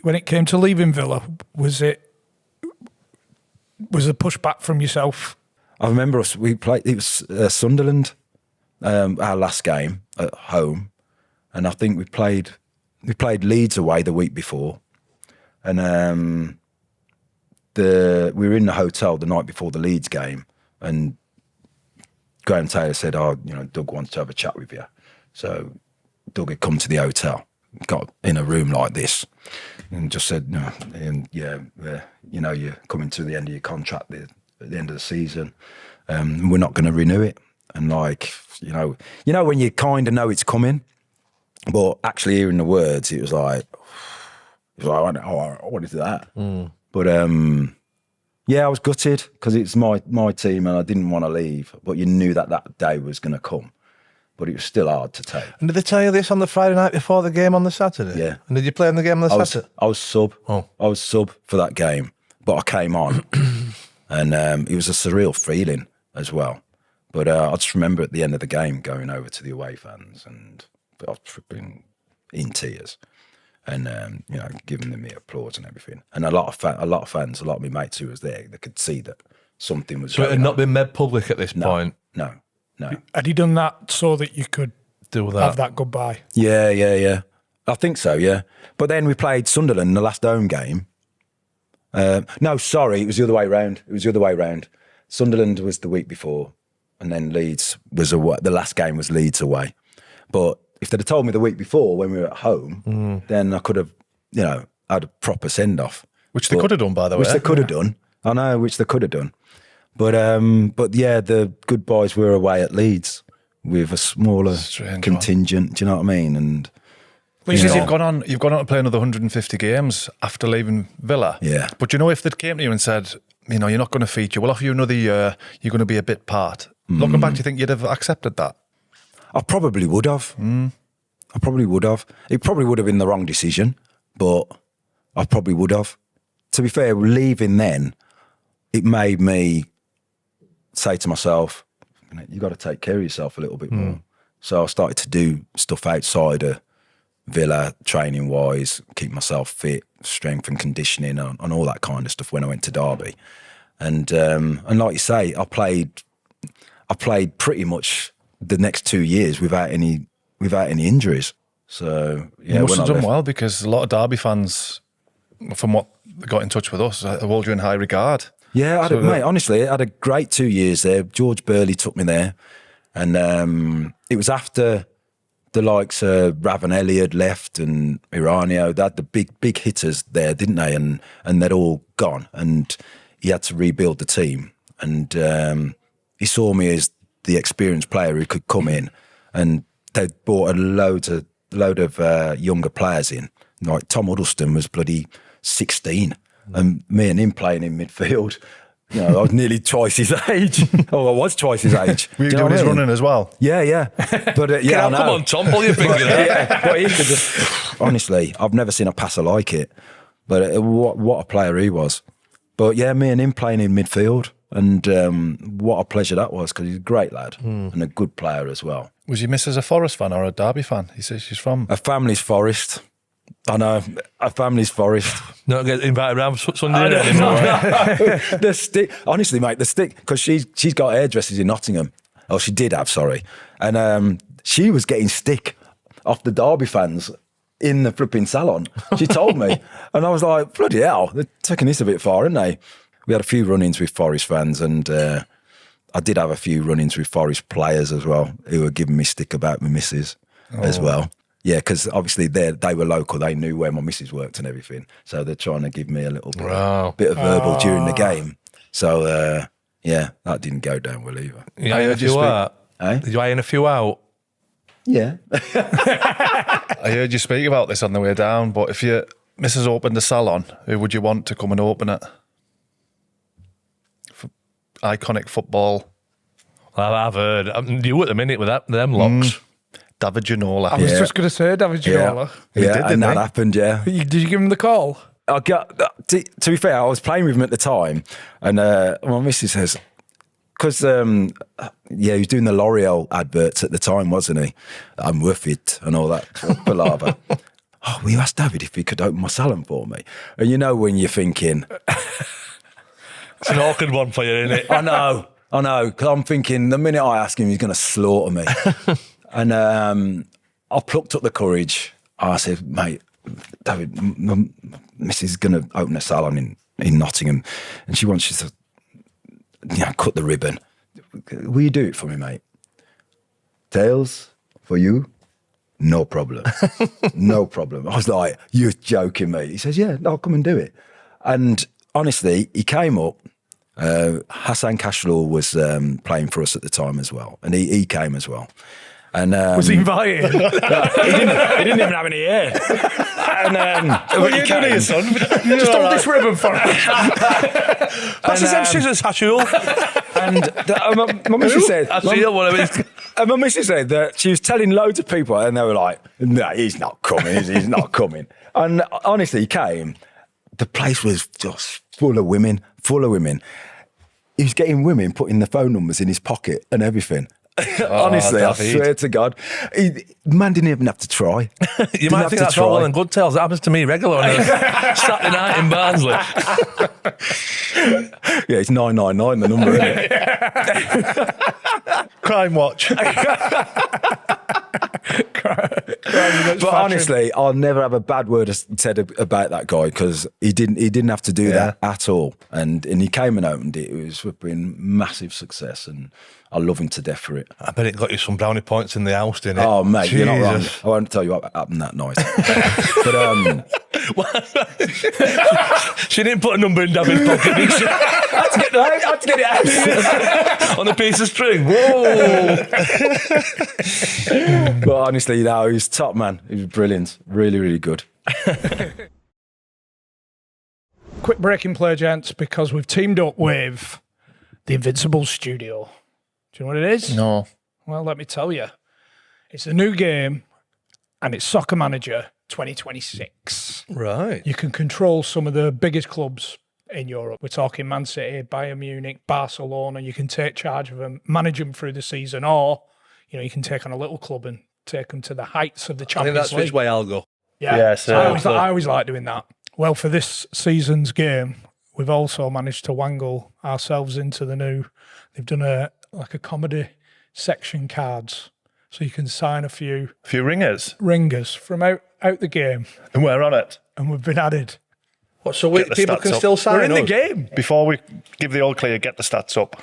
When it came to leaving Villa, was a pushback from yourself? I remember us. We played. It was Sunderland, our last game at home, and I think we played Leeds away the week before, and we were in the hotel the night before the Leeds game, and Graham Taylor said, "Oh, Doug wants to have a chat with you." So Doug had come to the hotel, got in a room like this, and just said, "No, and you're coming to the end of your contract at the end of the season. We're not going to renew it." And when you kind of know it's coming, but actually hearing the words, it was like, I wanted to do that. But I was gutted because it's my team and I didn't want to leave. But you knew that day was going to come. But it was still hard to take. And did they tell you this on the Friday night before the game on the Saturday? Yeah. And did you play in the game on the Saturday? I was sub. Oh. I was sub for that game, but I came on, and it was a surreal feeling as well. But I just remember at the end of the game going over to the away fans, and I was been in tears, and giving them the applause and everything. And a lot of fans, a lot of my mates who was there, they could see that something was. So it going had not on. been made public at this point. No. Had you done that so that you could Do that. have that goodbye? Yeah. I think so, yeah. But then we played Sunderland in the last home game. No, sorry, it was the other way round. Sunderland was the week before, and then Leeds was away. The last game was Leeds away. But if they'd have told me the week before when we were at home, then I could have, had a proper send-off. Which they could have done, by the way. Which they could have done. I know, which they could have done. But yeah, the good boys were away at Leeds with a smaller Strange contingent. Do you know what I mean? And Because you've gone on to play another 150 games after leaving Villa. Yeah. But if they'd came to you and said, you're not going to feature, we'll offer you another year, you're going to be a bit part. Looking back, do you think you'd have accepted that? I probably would have. I probably would have. It probably would have been the wrong decision, but I probably would have. To be fair, leaving then, it made me say to myself, you got to take care of yourself a little bit more. So I started to do stuff outside of Villa, training wise, keep myself fit, strength and conditioning, and all that kind of stuff when I went to Derby. And like you say, I played pretty much the next 2 years without any injuries. So yeah, You must when have I done left- well, because a lot of Derby fans, from what they got in touch with us, hold you in high regard. Yeah, mate, honestly, I had a great 2 years there. George Burley took me there. And it was after the likes of Ravanelli had left and Iranio. They had the big hitters there, didn't they? And they'd all gone. And he had to rebuild the team. And he saw me as the experienced player who could come in. And they brought a load of younger players in. Like Tom Huddleston was bloody 16. And me and him playing in midfield, I was nearly twice his age. I was twice his age. Were you Do know doing what his I mean? running as well? Yeah. But yeah, I know. Come on, Tom, pull your finger out. Yeah, but he could just, honestly, I've never seen a passer like it. But what a player he was. But yeah, me and him playing in midfield, and what a pleasure that was, because he's a great lad and a good player as well. Was your missus a Forest fan or a Derby fan? He says she's from. A family's Forest. I know, a family's Forest. Not get invited around Sunday anymore. The stick, honestly, mate, the stick, because she's got hairdressers in Nottingham. Oh, she did have, sorry. And she was getting stick off the Derby fans in the flipping salon. She told me. And I was like, bloody hell, they're taking this a bit far, aren't they? We had a few run-ins with Forest fans, and I did have a few run-ins with Forest players as well, who were giving me stick about my missus as well. Yeah, because obviously they were local. They knew where my missus worked and everything. So they're trying to give me a little bit of verbal during the game. So, yeah, that didn't go down well either. You iron a few out? Eh? Did you iron a few out? Yeah. I heard you speak about this on the way down, but if your missus opened a salon, who would you want to come and open it? For iconic football. Well, I've heard. You at the minute with them locks. David Ginola. I was just going to say David Ginola. Yeah, and that happened, yeah. Did you give him the call? I got to be fair, I was playing with him at the time, and my missus says, because he was doing the L'Oreal adverts at the time, wasn't he? I'm worth it and all that palaver. Oh, will you ask David if he could open my salon for me? And you know when you're thinking, It's an awkward one for you, isn't it? I know, because I'm thinking the minute I ask him, he's going to slaughter me. And I plucked up the courage. I said, mate, David, my missus is going to open a salon in Nottingham, and she wants you to, cut the ribbon. Will you do it for me, mate? Tails, for you? No problem. No problem. I was like, you're joking, mate. He says, yeah, I'll come and do it. And honestly, he came up. Hassan Kashlor was playing for us at the time as well, and he came as well. And Was he invited? he didn't even have any hair. And What are you doing here, son? Just hold this ribbon for him. Pass us them scissors, Hashul. And my missus said, and my missus said that she was telling loads of people, and they were like, "No, he's not coming. He's not coming." And honestly, he came. The place was just full of women. He was getting women putting the phone numbers in his pocket and everything. Honestly, I swear to God, man didn't even have to try. You might think that's all well and good, Tales. That happens to me regularly on a Saturday night in Barnsley. Yeah, it's 999, the number, isn't it? Crime Watch. But honestly, I'll never have a bad word said about that guy, because he didn't have to do that at all, and he came and opened it. It was been massive success, and I love him to death for it. I bet it got you some brownie points in the house, didn't it? Oh mate, Jesus. you're not wrong. I won't tell you what happened that night. But She didn't put a number in David's pocket, did she? I had to get it out. On a piece of string. Whoa! But honestly, he was top, man. He was brilliant. Really, really good. Quick break in play, gents, because we've teamed up with the Invincible Studio. Do you know what it is? No. Well, let me tell you. It's a new game, and it's Soccer Manager 2026. Right. You can control some of the biggest clubs in Europe. We're talking Man City, Bayern Munich, Barcelona. You can take charge of them, manage them through the season, or you can take on a little club and take them to the heights of the I think Champions that's League. which way I'll go. Yeah, so I always like doing that. Well, for this season's game, we've also managed to wangle ourselves into the new. They've done a comedy section cards, so you can sign a few ringers. from out the game, And we're on it. and we've been added. What, so Get the people stats can up. still sign We're in the us? game. Before we give the all clear, get the stats up.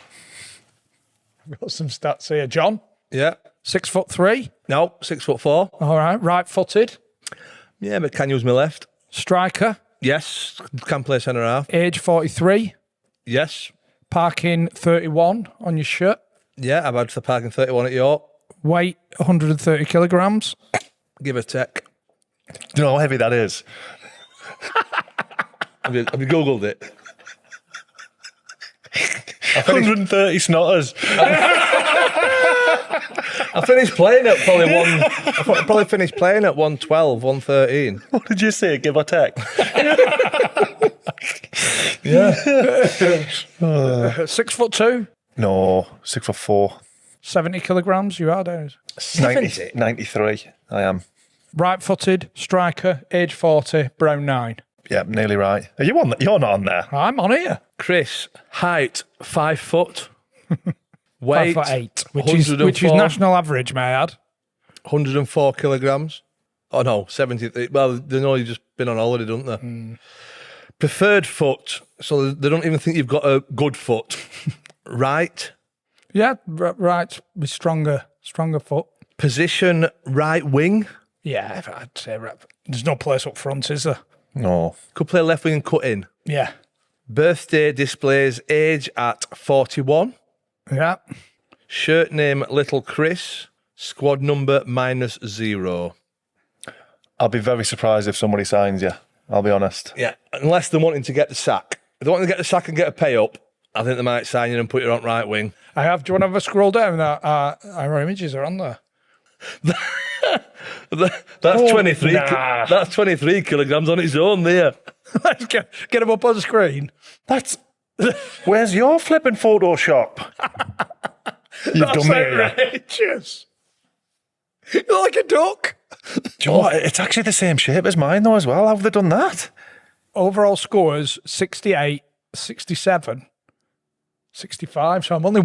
We've got some stats here. John, Yeah. 6'3". No, 6'4". All right, right-footed, Yeah, but can use my left. striker, Yes. Can play centre half. age 43, Yes. parking 31 on your shirt, Yeah, I've had the parking 31 at York. weight 130 kilograms. Give a tech. Do you know how heavy that is? Have you Googled it? 130 snotters. I finished playing at probably finished playing at 112, 113. What did you say? Give or take? Yeah. 6'2", No, 6'4". 70 kilograms. You are, Dave. 93. I am. Right-footed, striker, age 40, brown 9. Yeah, nearly right. Are you on? You're not on there. I'm on here. Chris, height 5 foot. 5'8", Weight which is national average, may I add. 104 kilograms. Oh no, 70. Well, they know you've just been on holiday, don't they? Preferred foot, so they don't even think you've got a good foot. Right. Yeah, right, with stronger foot. Position right wing. Yeah, I'd say right. There's no place up front, is there? No. Could play left wing and cut in. Yeah. Birthday displays age at 41. Yeah. Shirt name Little Chris. Squad number -0. I'll be very surprised if somebody signs you. I'll be honest. Yeah, unless they're wanting to get the sack. If they want to get the sack and get a pay up, I think they might sign you and put you on right wing. I have. Do you want to have a scroll down? Our images are on there. That's 23. That's 23 kilograms on its own there. Let's get them up on the screen. That's. Where's your flipping Photoshop? You've That's done me. Yeah. outrageous. You're like a duck. Do you know what? It's actually the same shape as mine though as well. How have they done that? Overall scores 68, 67, 65. So I'm only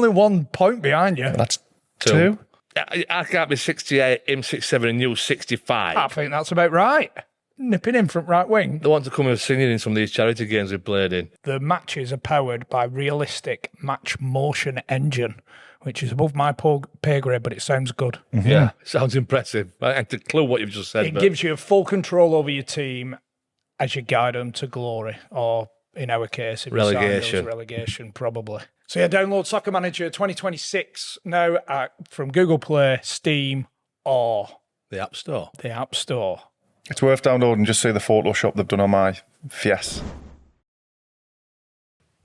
one point behind you. That's two. I can't be 68, him 67, and you 65. I think that's about right. Nipping in from right wing. They want to come and singing in some of these charity games we've played in. The matches are powered by realistic match motion engine, which is above my pay grade, but it sounds good. Yeah, sounds impressive. I had to clue what you've just said. It gives you full control over your team as you guide them to glory, or in our case, if relegation. Relegation, probably. So yeah, download Soccer Manager 2026 now from Google Play, Steam, or the App Store. The App Store. It's worth downloading. Just see the Photoshop they've done on my Fies.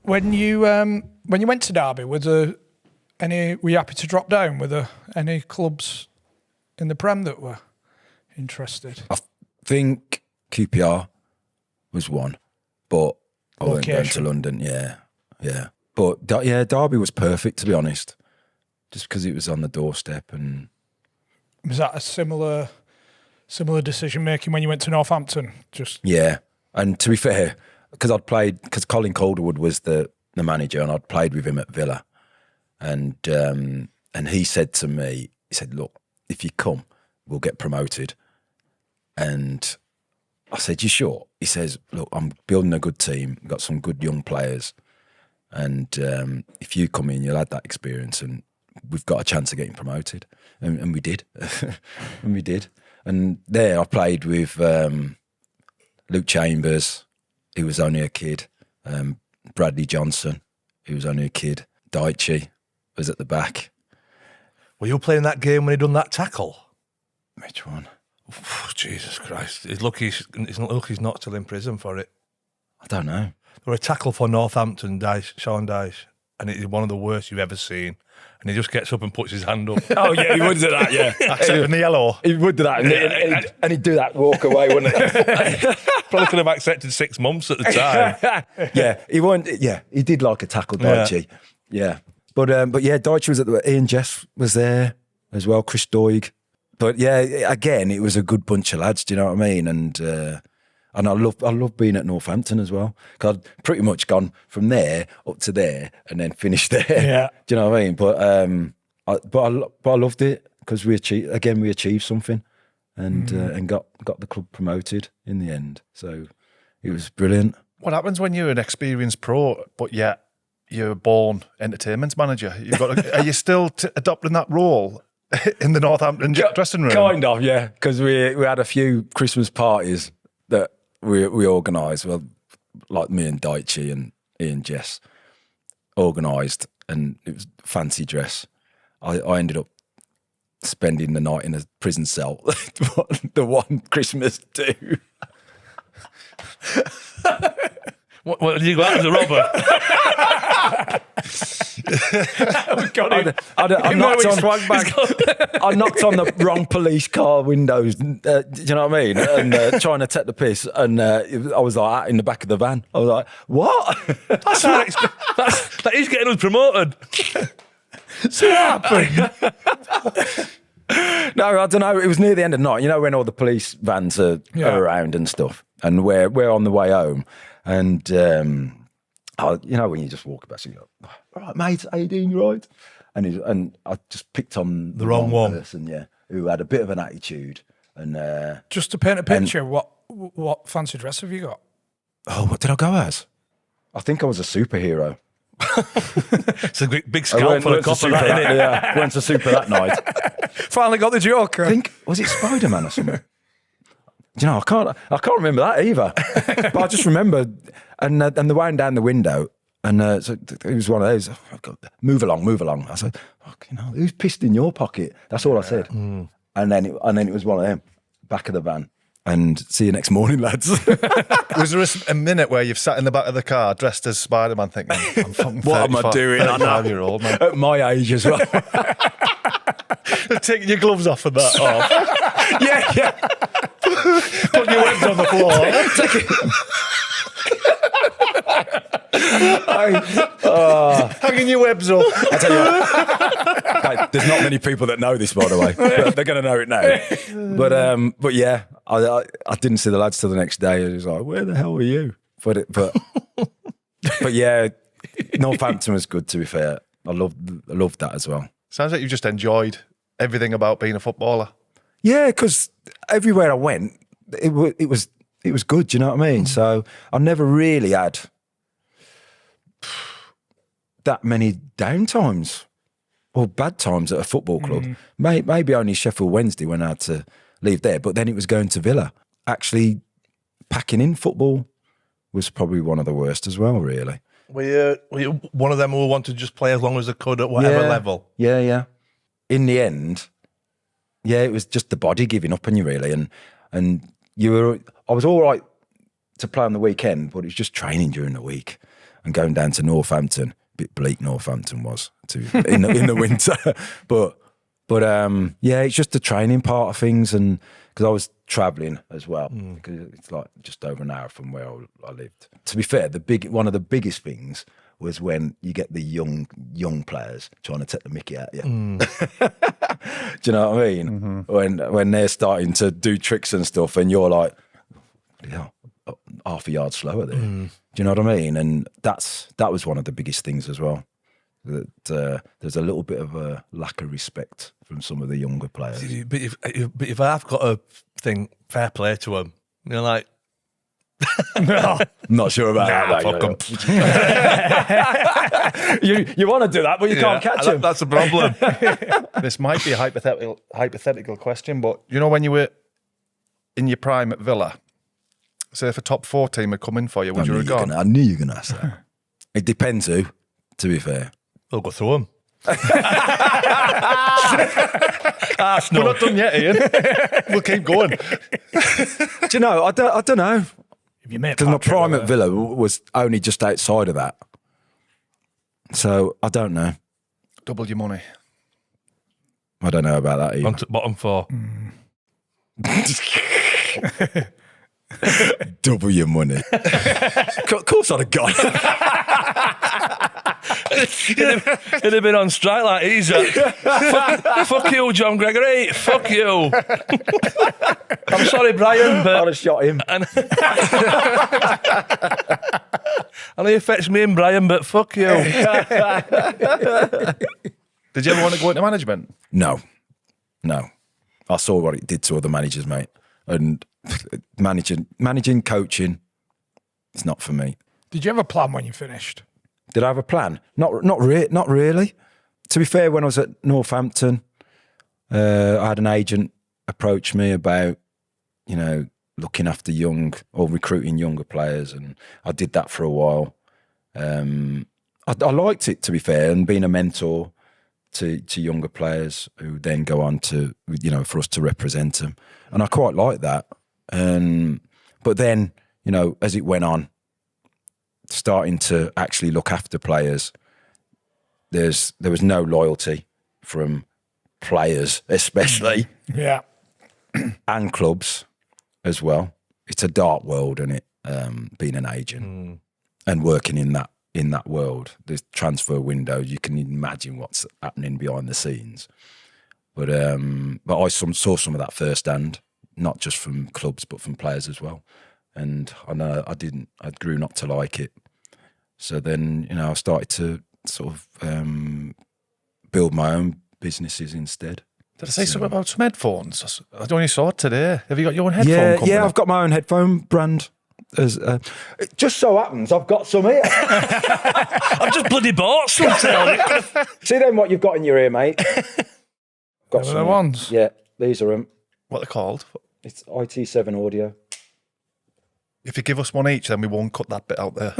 When you went to Derby, were you happy to drop down? Were there any clubs in the Prem that were interested? I think QPR was one, but I wasn't going to London. Yeah. But Derby was perfect, to be honest, just because it was on the doorstep. And was that a similar decision making when you went to Northampton? Yeah, and to be fair, because Colin Calderwood was the manager, and I'd played with him at Villa, and he said to me, look, if you come, we'll get promoted. And I said, you sure? He says, look, I'm building a good team, got some good young players, and if you come in, you'll have that experience, and we've got a chance of getting promoted. And we did. And we did. And there I played with Luke Chambers, who was only a kid, Bradley Johnson, who was only a kid, Daichi was at the back. Were you playing that game when he done that tackle? Which one? Oh, Jesus Christ. He's lucky he's not still in prison for it. I don't know. There were a tackle for Northampton, Sean Dyche, and it's one of the worst you've ever seen. And he just gets up and puts his hand up. Oh, yeah, he would do that, yeah. Except in the yellow. He would do that, and he'd do that walk away, wouldn't he? Probably could have accepted 6 months at the time. Yeah, he did like a tackle, Daichi. Yeah. But yeah, Daichi was at the... Ian Jess was there as well, Chris Doig. But yeah, again, it was a good bunch of lads, do you know what I mean? And I love being at Northampton as well, because I'd pretty much gone from there up to there and then finished there. Yeah. Do you know what I mean? But I loved it because we achieved something, and got the club promoted in the end. So it was brilliant. What happens when you're an experienced pro, but yet you're a born entertainment manager? Are you still adopting that role in the Northampton dressing room? Kind of, yeah. Because we had a few Christmas parties that we organised. Well, like me and Daichi and Ian Jess organised, and it was fancy dress. I ended up spending the night in a prison cell, the one Christmas do. What did you go out as a robber? I knocked on the wrong police car windows. Do you know what I mean? And trying to take the piss, and I was like in the back of the van. I was like, "What?" That is getting us promoted. So what happened? No, I don't know. It was near the end of the night. You know when all the police vans are around and stuff, and we're on the way home, and you know when you just walk past, you go, "All right, mate, how you doing? You right?" And I just picked on the wrong one person, who had a bit of an attitude. And just to paint a picture, what fancy dress have you got? Oh, what did I go as? I think I was a superhero. It's a big scalp for a copper, that, isn't it? Yeah, went to super that night. Finally got the Joker. I think, was it Spider-Man or something? Do you know, I can't remember that either. But I just remember, and the way down the window, and so it was one of those. Move along. I was like, you know, who's pissed in your pocket? That's all I said. And then it was one of them, back of the van. And see you next morning, lads. Was there a minute where you've sat in the back of the car dressed as Spider-Man thinking, I'm fucking What am I doing? 35-year-old, man. At my age as well. Taking your gloves off and that off. yeah. Putting your webs on the floor. Hanging your webs up. I tell you what, mate, there's not many people that know this, by the way. They're going to know it now. But yeah, I didn't see the lads till the next day. I was like, where the hell were you? But yeah, Northampton was good, to be fair. I loved that as well. Sounds like you just enjoyed everything about being a footballer. Yeah, because everywhere I went, it was good. Do you know what I mean? So I never really had that many downtimes or bad times at a football club. Maybe only Sheffield Wednesday when I had to leave there, but then it was going to Villa. Actually, packing in football was probably one of the worst as well, really. Were you one of them who wanted to just play as long as they could at whatever level? Yeah. In the end, it was just the body giving up on you, really. And I was all right to play on the weekend, but it was just training during the week and going down to Northampton. A bit bleak Northampton was in the winter, but it's just the training part of things, and because I was travelling as well, because it's like just over an hour from where I lived. To be fair, one of the biggest things was when you get the young players trying to take the mickey out of you. Do you know what I mean? When they're starting to do tricks and stuff, and you're like, half a yard slower there. Do you know what I mean? And that was one of the biggest things as well. That there's a little bit of a lack of respect from some of the younger players. But if I've got a thing, fair play to them. You're like, no, not sure about that. Fuck them. you want to do that, but you can't catch them. That's a problem. This might be a hypothetical question, but you know when you were in your prime at Villa, say if a top 4 team had come in for you, would you have gone? I knew you were going to ask that. It depends who, to be fair. We'll go through them. We're not done yet, Ian. We'll keep going. Do you know, I don't know. Because my prime at Villa was only just outside of that. So I don't know. Double your money. I don't know about that either. Bottom 4. Double your money. Of course I'd have gone. It'd have been on strike like he's fuck you, John Gregory. Fuck you. I'm sorry, Brian, but I'd have shot him. I know you fetched me in, Brian, but fuck you. Did you ever want to go into management? No. I saw what it did to other managers, mate. And managing, coaching, it's not for me. Did you have a plan when you finished? Did I have a plan? Not really. To be fair, when I was at Northampton, I had an agent approach me about, looking after recruiting younger players, and I did that for a while. I liked it, to be fair, and being a mentor to younger players who then go on to, for us to represent them. And I quite like that. But then, as it went on, starting to actually look after players, there was no loyalty from players, especially. Yeah. And clubs as well. It's a dark world, isn't it? Being an agent and working in that world. There's transfer windows. You can imagine what's happening behind the scenes. But I saw some of that firsthand, not just from clubs but from players as well. And I grew not to like it. So then, I started to sort of build my own businesses instead. Did I say something about some headphones? I only saw it today. Have you got your own headphone company? Yeah, I've got my own headphone brand. It just so happens I've got some here. I've just bloody bought some. See then what you've got in your ear, mate? Got Those are the ones. Yeah, these are them. What they're called? It's IT7 audio. If you give us one each, then we won't cut that bit out there.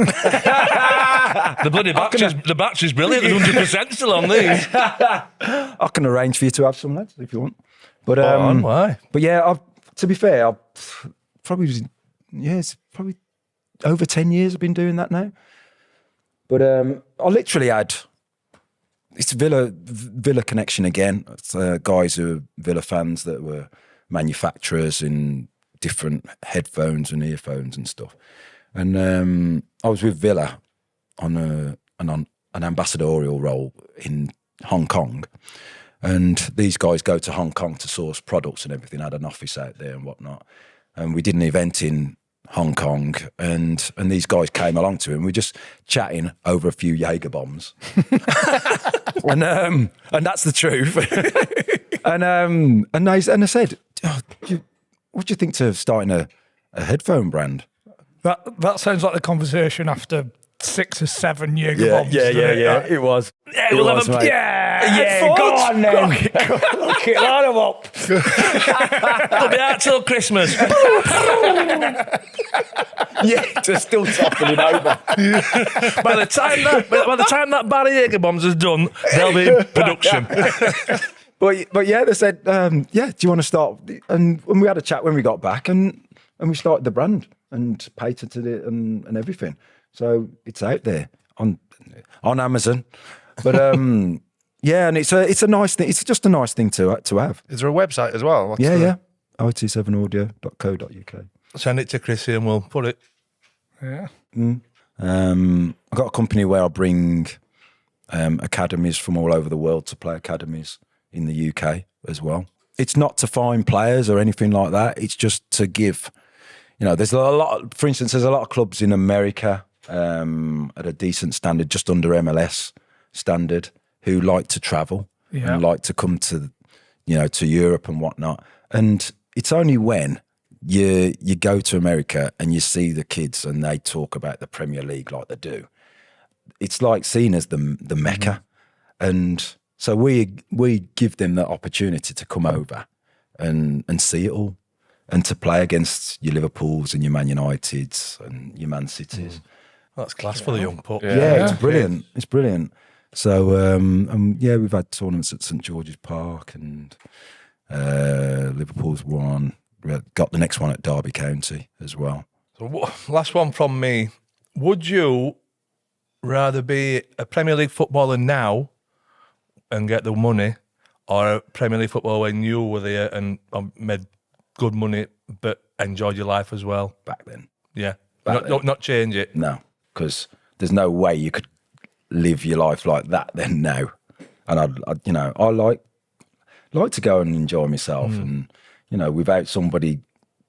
The battery's brilliant. There's 100% still on these. I can arrange for you to have some, lads, if you want. But why? But yeah, to be fair, it's probably over 10 years I've been doing that now. But I literally had, it's Villa connection again. It's guys who are Villa fans that were manufacturers in different headphones and earphones and stuff. And I was with Villa on an ambassadorial role in Hong Kong. And these guys go to Hong Kong to source products and everything, had an office out there and whatnot. And we did an event in Hong Kong, and these guys came along to him. We were just chatting over a few Jaeger bombs. and that's the truth. and I said, what do you think to starting a headphone brand? That sounds like the conversation after 6 or 7 Jaeger bombs. Yeah. It was. Yeah, we'll have a... mate. Yeah, go on then. Look it, line them up. It'll be out till Christmas. Yeah, just still toppling over. By the time that Barry Jaeger bombs is done, they'll be in production. But yeah, they said, do you want to start? And we had a chat when we got back, and we started the brand and patented it and everything. So it's out there on Amazon. But yeah, and it's a nice thing. It's just a nice thing to have. Is there a website as well? What's Yeah. IT7audio.co.uk. Send it to Chrissy and we'll put it. Yeah. I've got a company where I bring academies from all over the world to play academies in the UK as well. It's not to find players or anything like that. It's just to give, there's a lot, for instance, there's a lot of clubs in America at a decent standard, just under MLS standard, who like to travel and like to come to, to Europe and whatnot. And it's only when you go to America and you see the kids and they talk about the Premier League like they do. It's like seen as the Mecca. And so we give them the opportunity to come over and see it all and to play against your Liverpools and your Man Uniteds and your Man Cities. That's class for the young pup. Yeah, it's brilliant. It's brilliant. So, we've had tournaments at St George's Park and Liverpool's won. We got the next one at Derby County as well. So, last one from me. Would you rather be a Premier League footballer now and get the money, or a Premier League footballer when you were there and made good money but enjoyed your life as well? Back then. Yeah. Not change it? No, because there's no way you could live your life like that then now. And I like to go and enjoy myself and, without somebody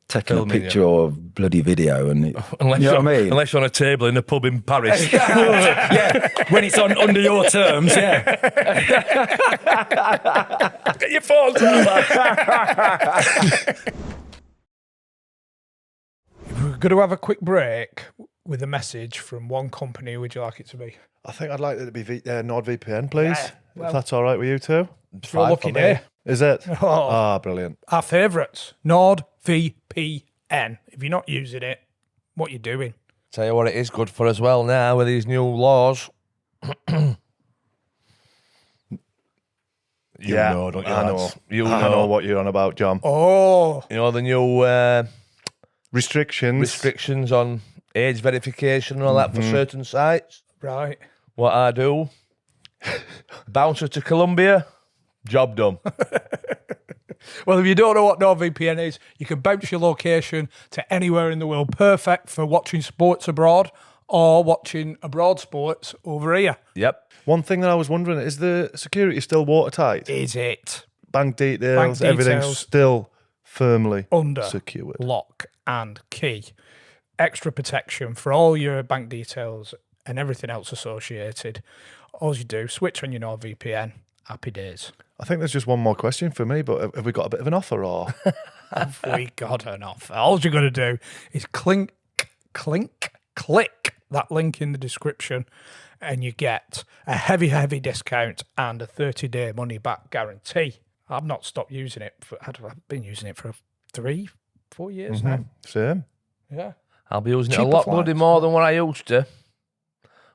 taking a picture or bloody video. And unless you know what I mean? Unless you're on a table in a pub in Paris. Yeah, when it's under your terms, yeah. Get your phones out. We're going to have a quick break with a message from one company. Who would you like it to be? I think I'd like it to be NordVPN, please. Yeah, well, if that's all right with you two. It's your lucky day. Is it? Oh. Brilliant. Our favourites, NordVPN. If you're not using it, what are you doing? Tell you what, it is good for as well now with these new laws. Don't you, I know. I know what you're on about, John. Oh. The new restrictions on age verification and all that for certain sites. Right. What I do, bouncer to Colombia, job done. Well, if you don't know what NordVPN is, you can bounce your location to anywhere in the world. Perfect for watching sports abroad or watching abroad sports over here. Yep. One thing that I was wondering, is the security still watertight? Is it? Bank details, everything's still firmly under secured. Lock and key. Extra protection for all your bank details and everything else associated. All you do, switch on your NordVPN. Happy days. I think there's just one more question for me, but have we got a bit of an offer or? Have we got an offer? All you're going to do is click that link in the description and you get a heavy discount and a 30-day money-back guarantee. I've not stopped using it. I've been using it for 3, 4 years now. Same. Yeah. I'll be using it a Cheaper lot flights. bloody more than what I used to.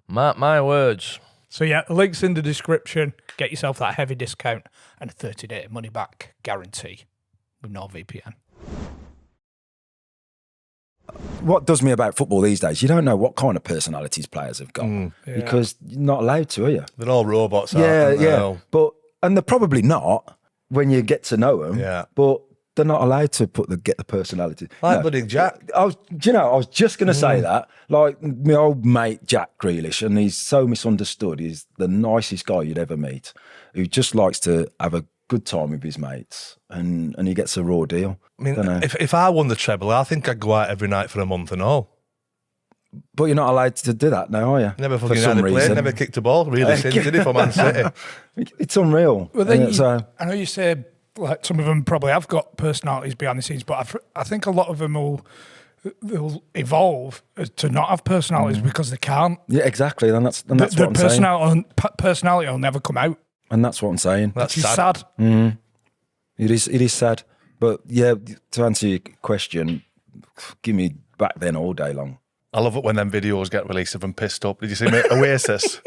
Mark my words. So yeah, the link's in the description. Get yourself that heavy discount and a 30-day money back guarantee with NordVPN. What does me about football these days, you don't know what kind of personalities players have got because you're not allowed to, are you? They're all robots. Yeah, aren't they? yeah. But and they're probably not when you get to know them. Yeah. But they're not allowed to get the personality. Like bloody Jack. I was just going to say that. Like my old mate Jack Grealish, and he's so misunderstood. He's the nicest guy you'd ever meet, who just likes to have a good time with his mates, and he gets a raw deal. I mean, Dunno. if I won the treble, I think I'd go out every night for a month and all. But you're not allowed to do that now, are you? Never For fucking some had a play, reason. never kicked a ball, really, since, did he, for Man City? It's unreal. Well, then And so I know you say like some of them probably have got personalities behind the scenes, but I think a lot of them they'll evolve to not have personalities because they can't. yeah, exactly. And that's The what I'm saying. personality will never come out. And that's what I'm saying. That's Which is sad. sad. It is sad. But yeah, to answer your question, give me back then all day long. I love it when them videos get released of them pissed up. Did you see me? Oasis?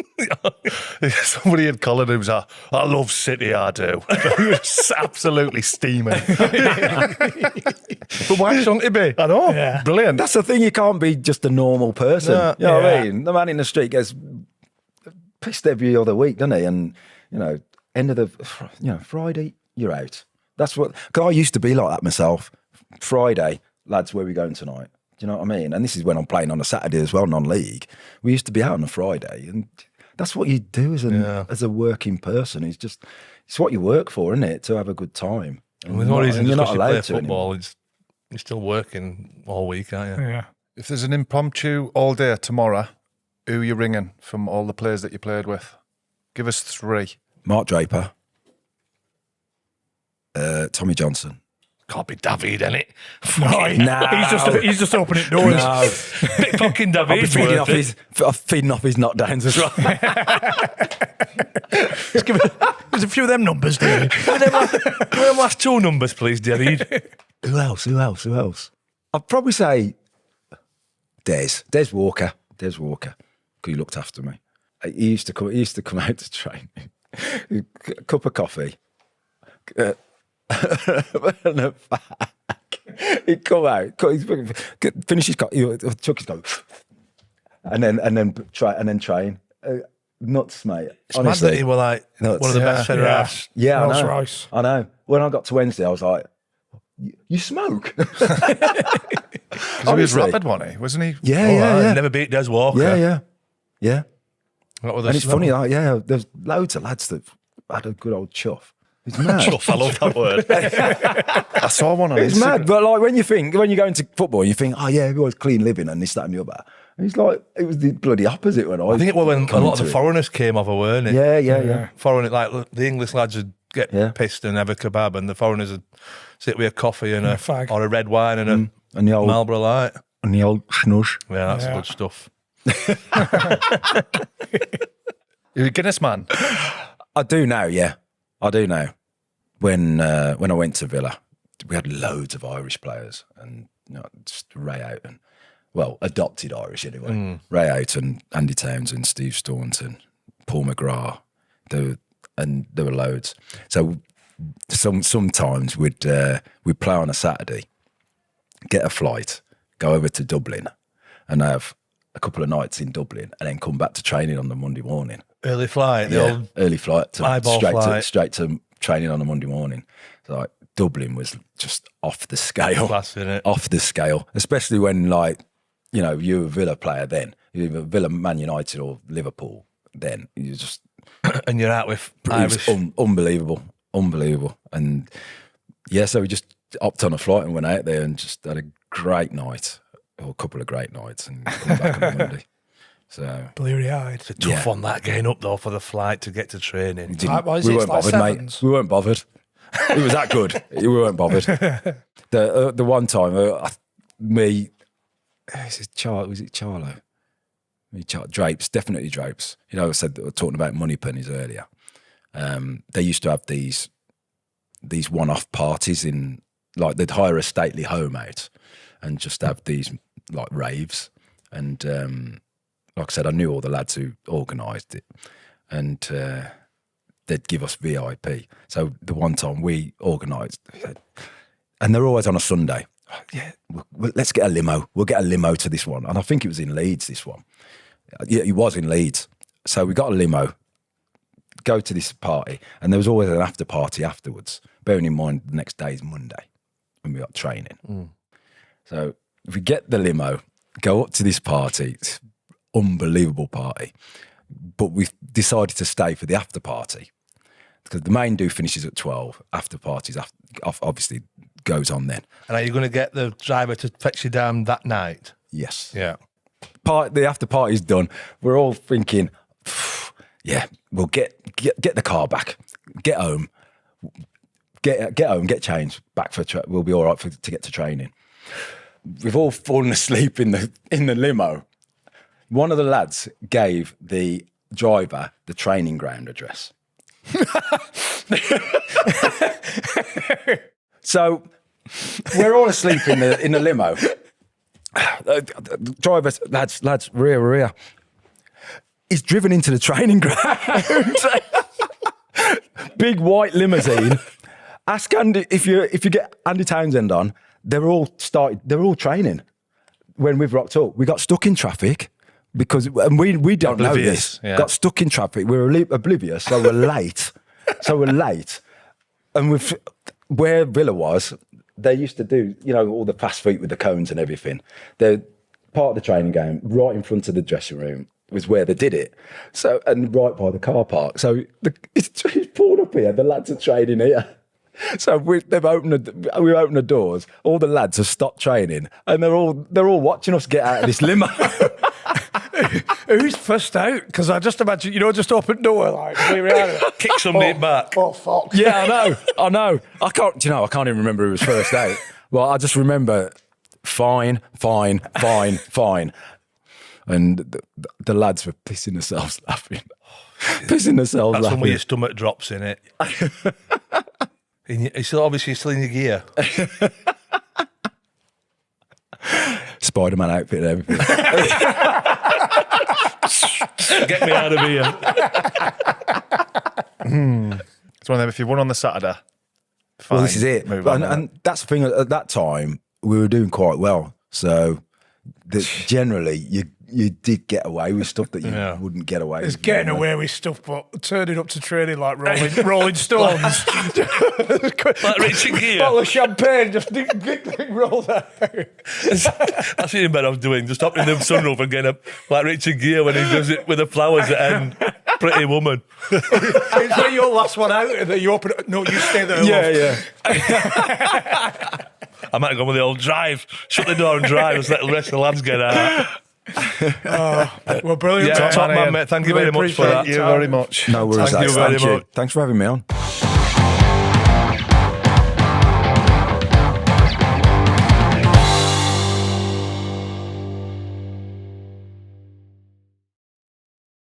Somebody had collared him. Was like, I love City, I do. He was absolutely steaming. But why shouldn't he be? I know. Yeah. Brilliant. That's the thing, you can't be just a normal person. No. You know what I Yeah. mean? The man in the street gets pissed every other week, doesn't he? And, end of the, Friday, you're out. That's what, because I used to be like that myself. Friday, lads, where are we going tonight? Do you know what I mean? And this is when I'm playing on a Saturday as well, non-league. We used to be out on a Friday, and that's what you do as a working person. It's what you work for, isn't it? To have a good time. And There's no reason you're just not because you play allowed to football, anymore. you're still working all week, aren't you? Yeah. If there's an impromptu all day tomorrow, who are you ringing from all the players that you played with? Give us 3. Mark Draper, Tommy Johnson. Can't be David, innit? No. He's just opening doors. Bit fucking David. Feeding off his knockdowns as well. There's a few of them numbers, David. Give me them last 2 numbers, please, David. Who else? I'd probably say Des Walker. Des Walker, because he looked after me. He used to come out to train. A cup of coffee. And a fag. He'd come out, finish his coffee, chuck his coffee, and then train. Nuts, mate. It's Honestly, mad that he were like nuts. one of the best centre halves. Yeah, I Rolls know. Royce. I know. When I got to Wednesday, I was like, "You smoke?" He was Honestly. rapid, wasn't he? Wasn't he? Yeah. Never beat Des Walker. Yeah. What were the And it's snub? funny, like, there's loads of lads that had a good old chuff. It's mad. Chuff, I love that word. I saw one on It's Instagram. mad, but like when you go into football, you think, oh yeah, everyone's clean living and this, that, and the other. And it's like it was the bloody opposite when I think it was when a lot of the foreigners came over, weren't it? Yeah. Foreign, like the English lads would get pissed and have a kebab, and the foreigners would sit with a coffee and a fag. or a red wine and And the a old Marlborough Light. snooze. Yeah, that's Yeah. good stuff. You're a Guinness man. I do now, yeah. I do now. When I went to Villa, we had loads of Irish players, and just Ray Houghton, well, adopted Irish anyway. Ray Houghton, Andy Townsend, Steve Staunton, Paul McGrath, there were loads. So sometimes we'd play on a Saturday, get a flight, go over to Dublin, and have a couple of nights in Dublin, and then come back to training on the Monday morning. Early flight, the old Early flight eyeball flight. straight to training on a Monday morning. So like Dublin was just off the scale. class, innit? Off the scale. Especially when you're a Villa player then. You're either Villa, Man United or Liverpool then. You just And you're out with it Irish. was unbelievable. And yeah, so we just hopped on a flight and went out there and just had a great night, or a couple of great nights, and come back on Monday. So Bleary-eyed. It's a tough one, that getting up though for the flight to get to training. we Likewise, weren't it's like bothered, mate. sevens. We weren't bothered. It was that good. We weren't bothered. The one time, was it Charlo? Drapes, definitely Drapes. I said that we're talking about money pennies earlier. They used to have these one-off parties in like they'd hire a stately home out and just have these like raves. And like I said, I knew all the lads who organised it, and they'd give us VIP. So the one time we organised, and they're always on a Sunday. Yeah, let's get a limo. We'll get a limo to this one. And I think it was in Leeds, this one. Yeah, it was in Leeds. So we got a limo, go to this party, and there was always an after party afterwards. Bearing in mind the next day is Monday when we got training. So if we get the limo, go up to this party, it's unbelievable party. But we've decided to stay for the after party because the main do finishes at 12. After parties obviously goes on then. And are you going to get the driver to fetch you down that night? Yes. Yeah. The after party's done. We're all thinking, yeah, we'll get the car back, get home, get home, get changed back for. We'll be all right to get to training. We've all fallen asleep in the limo. One of the lads gave the driver the training ground address. So we're all asleep in the limo. Driver, lads, rear. He's driven into the training ground. Big white limousine. Ask Andy if you get Andy Townsend on. They're all training when we've rocked up. We got stuck in traffic because we don't know this. Yeah. Got stuck in traffic. We were oblivious, so we're late. And where Villa was, they used to do, all the fast feet with the cones and everything. They're part of the training game, right in front of the dressing room was where they did it. So, and right by the car park. So it's pulled up here. The lads are training here. So we've opened the doors. All the lads have stopped training, and they're all watching us get out of this limo. Who's first out? Because I just imagine, just open door, like, clear out of it. Kick somebody back. Oh, fuck. Yeah, I know. I can't even remember who was first out. Well, I just remember fine. And the lads were pissing themselves laughing. That's when your stomach drops in it. It's obviously still in your gear. Spider-Man outfit and everything. Get me out of here. It's one of them, if you won on the Saturday, fine, Well, this is it. move on. And that's the thing, at that time, we were doing quite well. So generally, you did get away with stuff that you wouldn't get away It's with. getting away with stuff, but turning up to training like Rolling Stones. Like Richard Gere. Bottle of champagne, just roll out. That's what I was doing. Just opening the sunroof and getting up like Richard Gere when he does it with the flowers at end. Pretty woman. It's when you're last one out and then you open it. No, you stay there. Yeah. I might have gone with the old drive. Shut the door and drive. Just let the rest of the lads get out. Well, brilliant. Yeah, top man, mate. Thank you very much for that. Thank you very much. No worries. Thank you lads. very much. Thanks for having me on.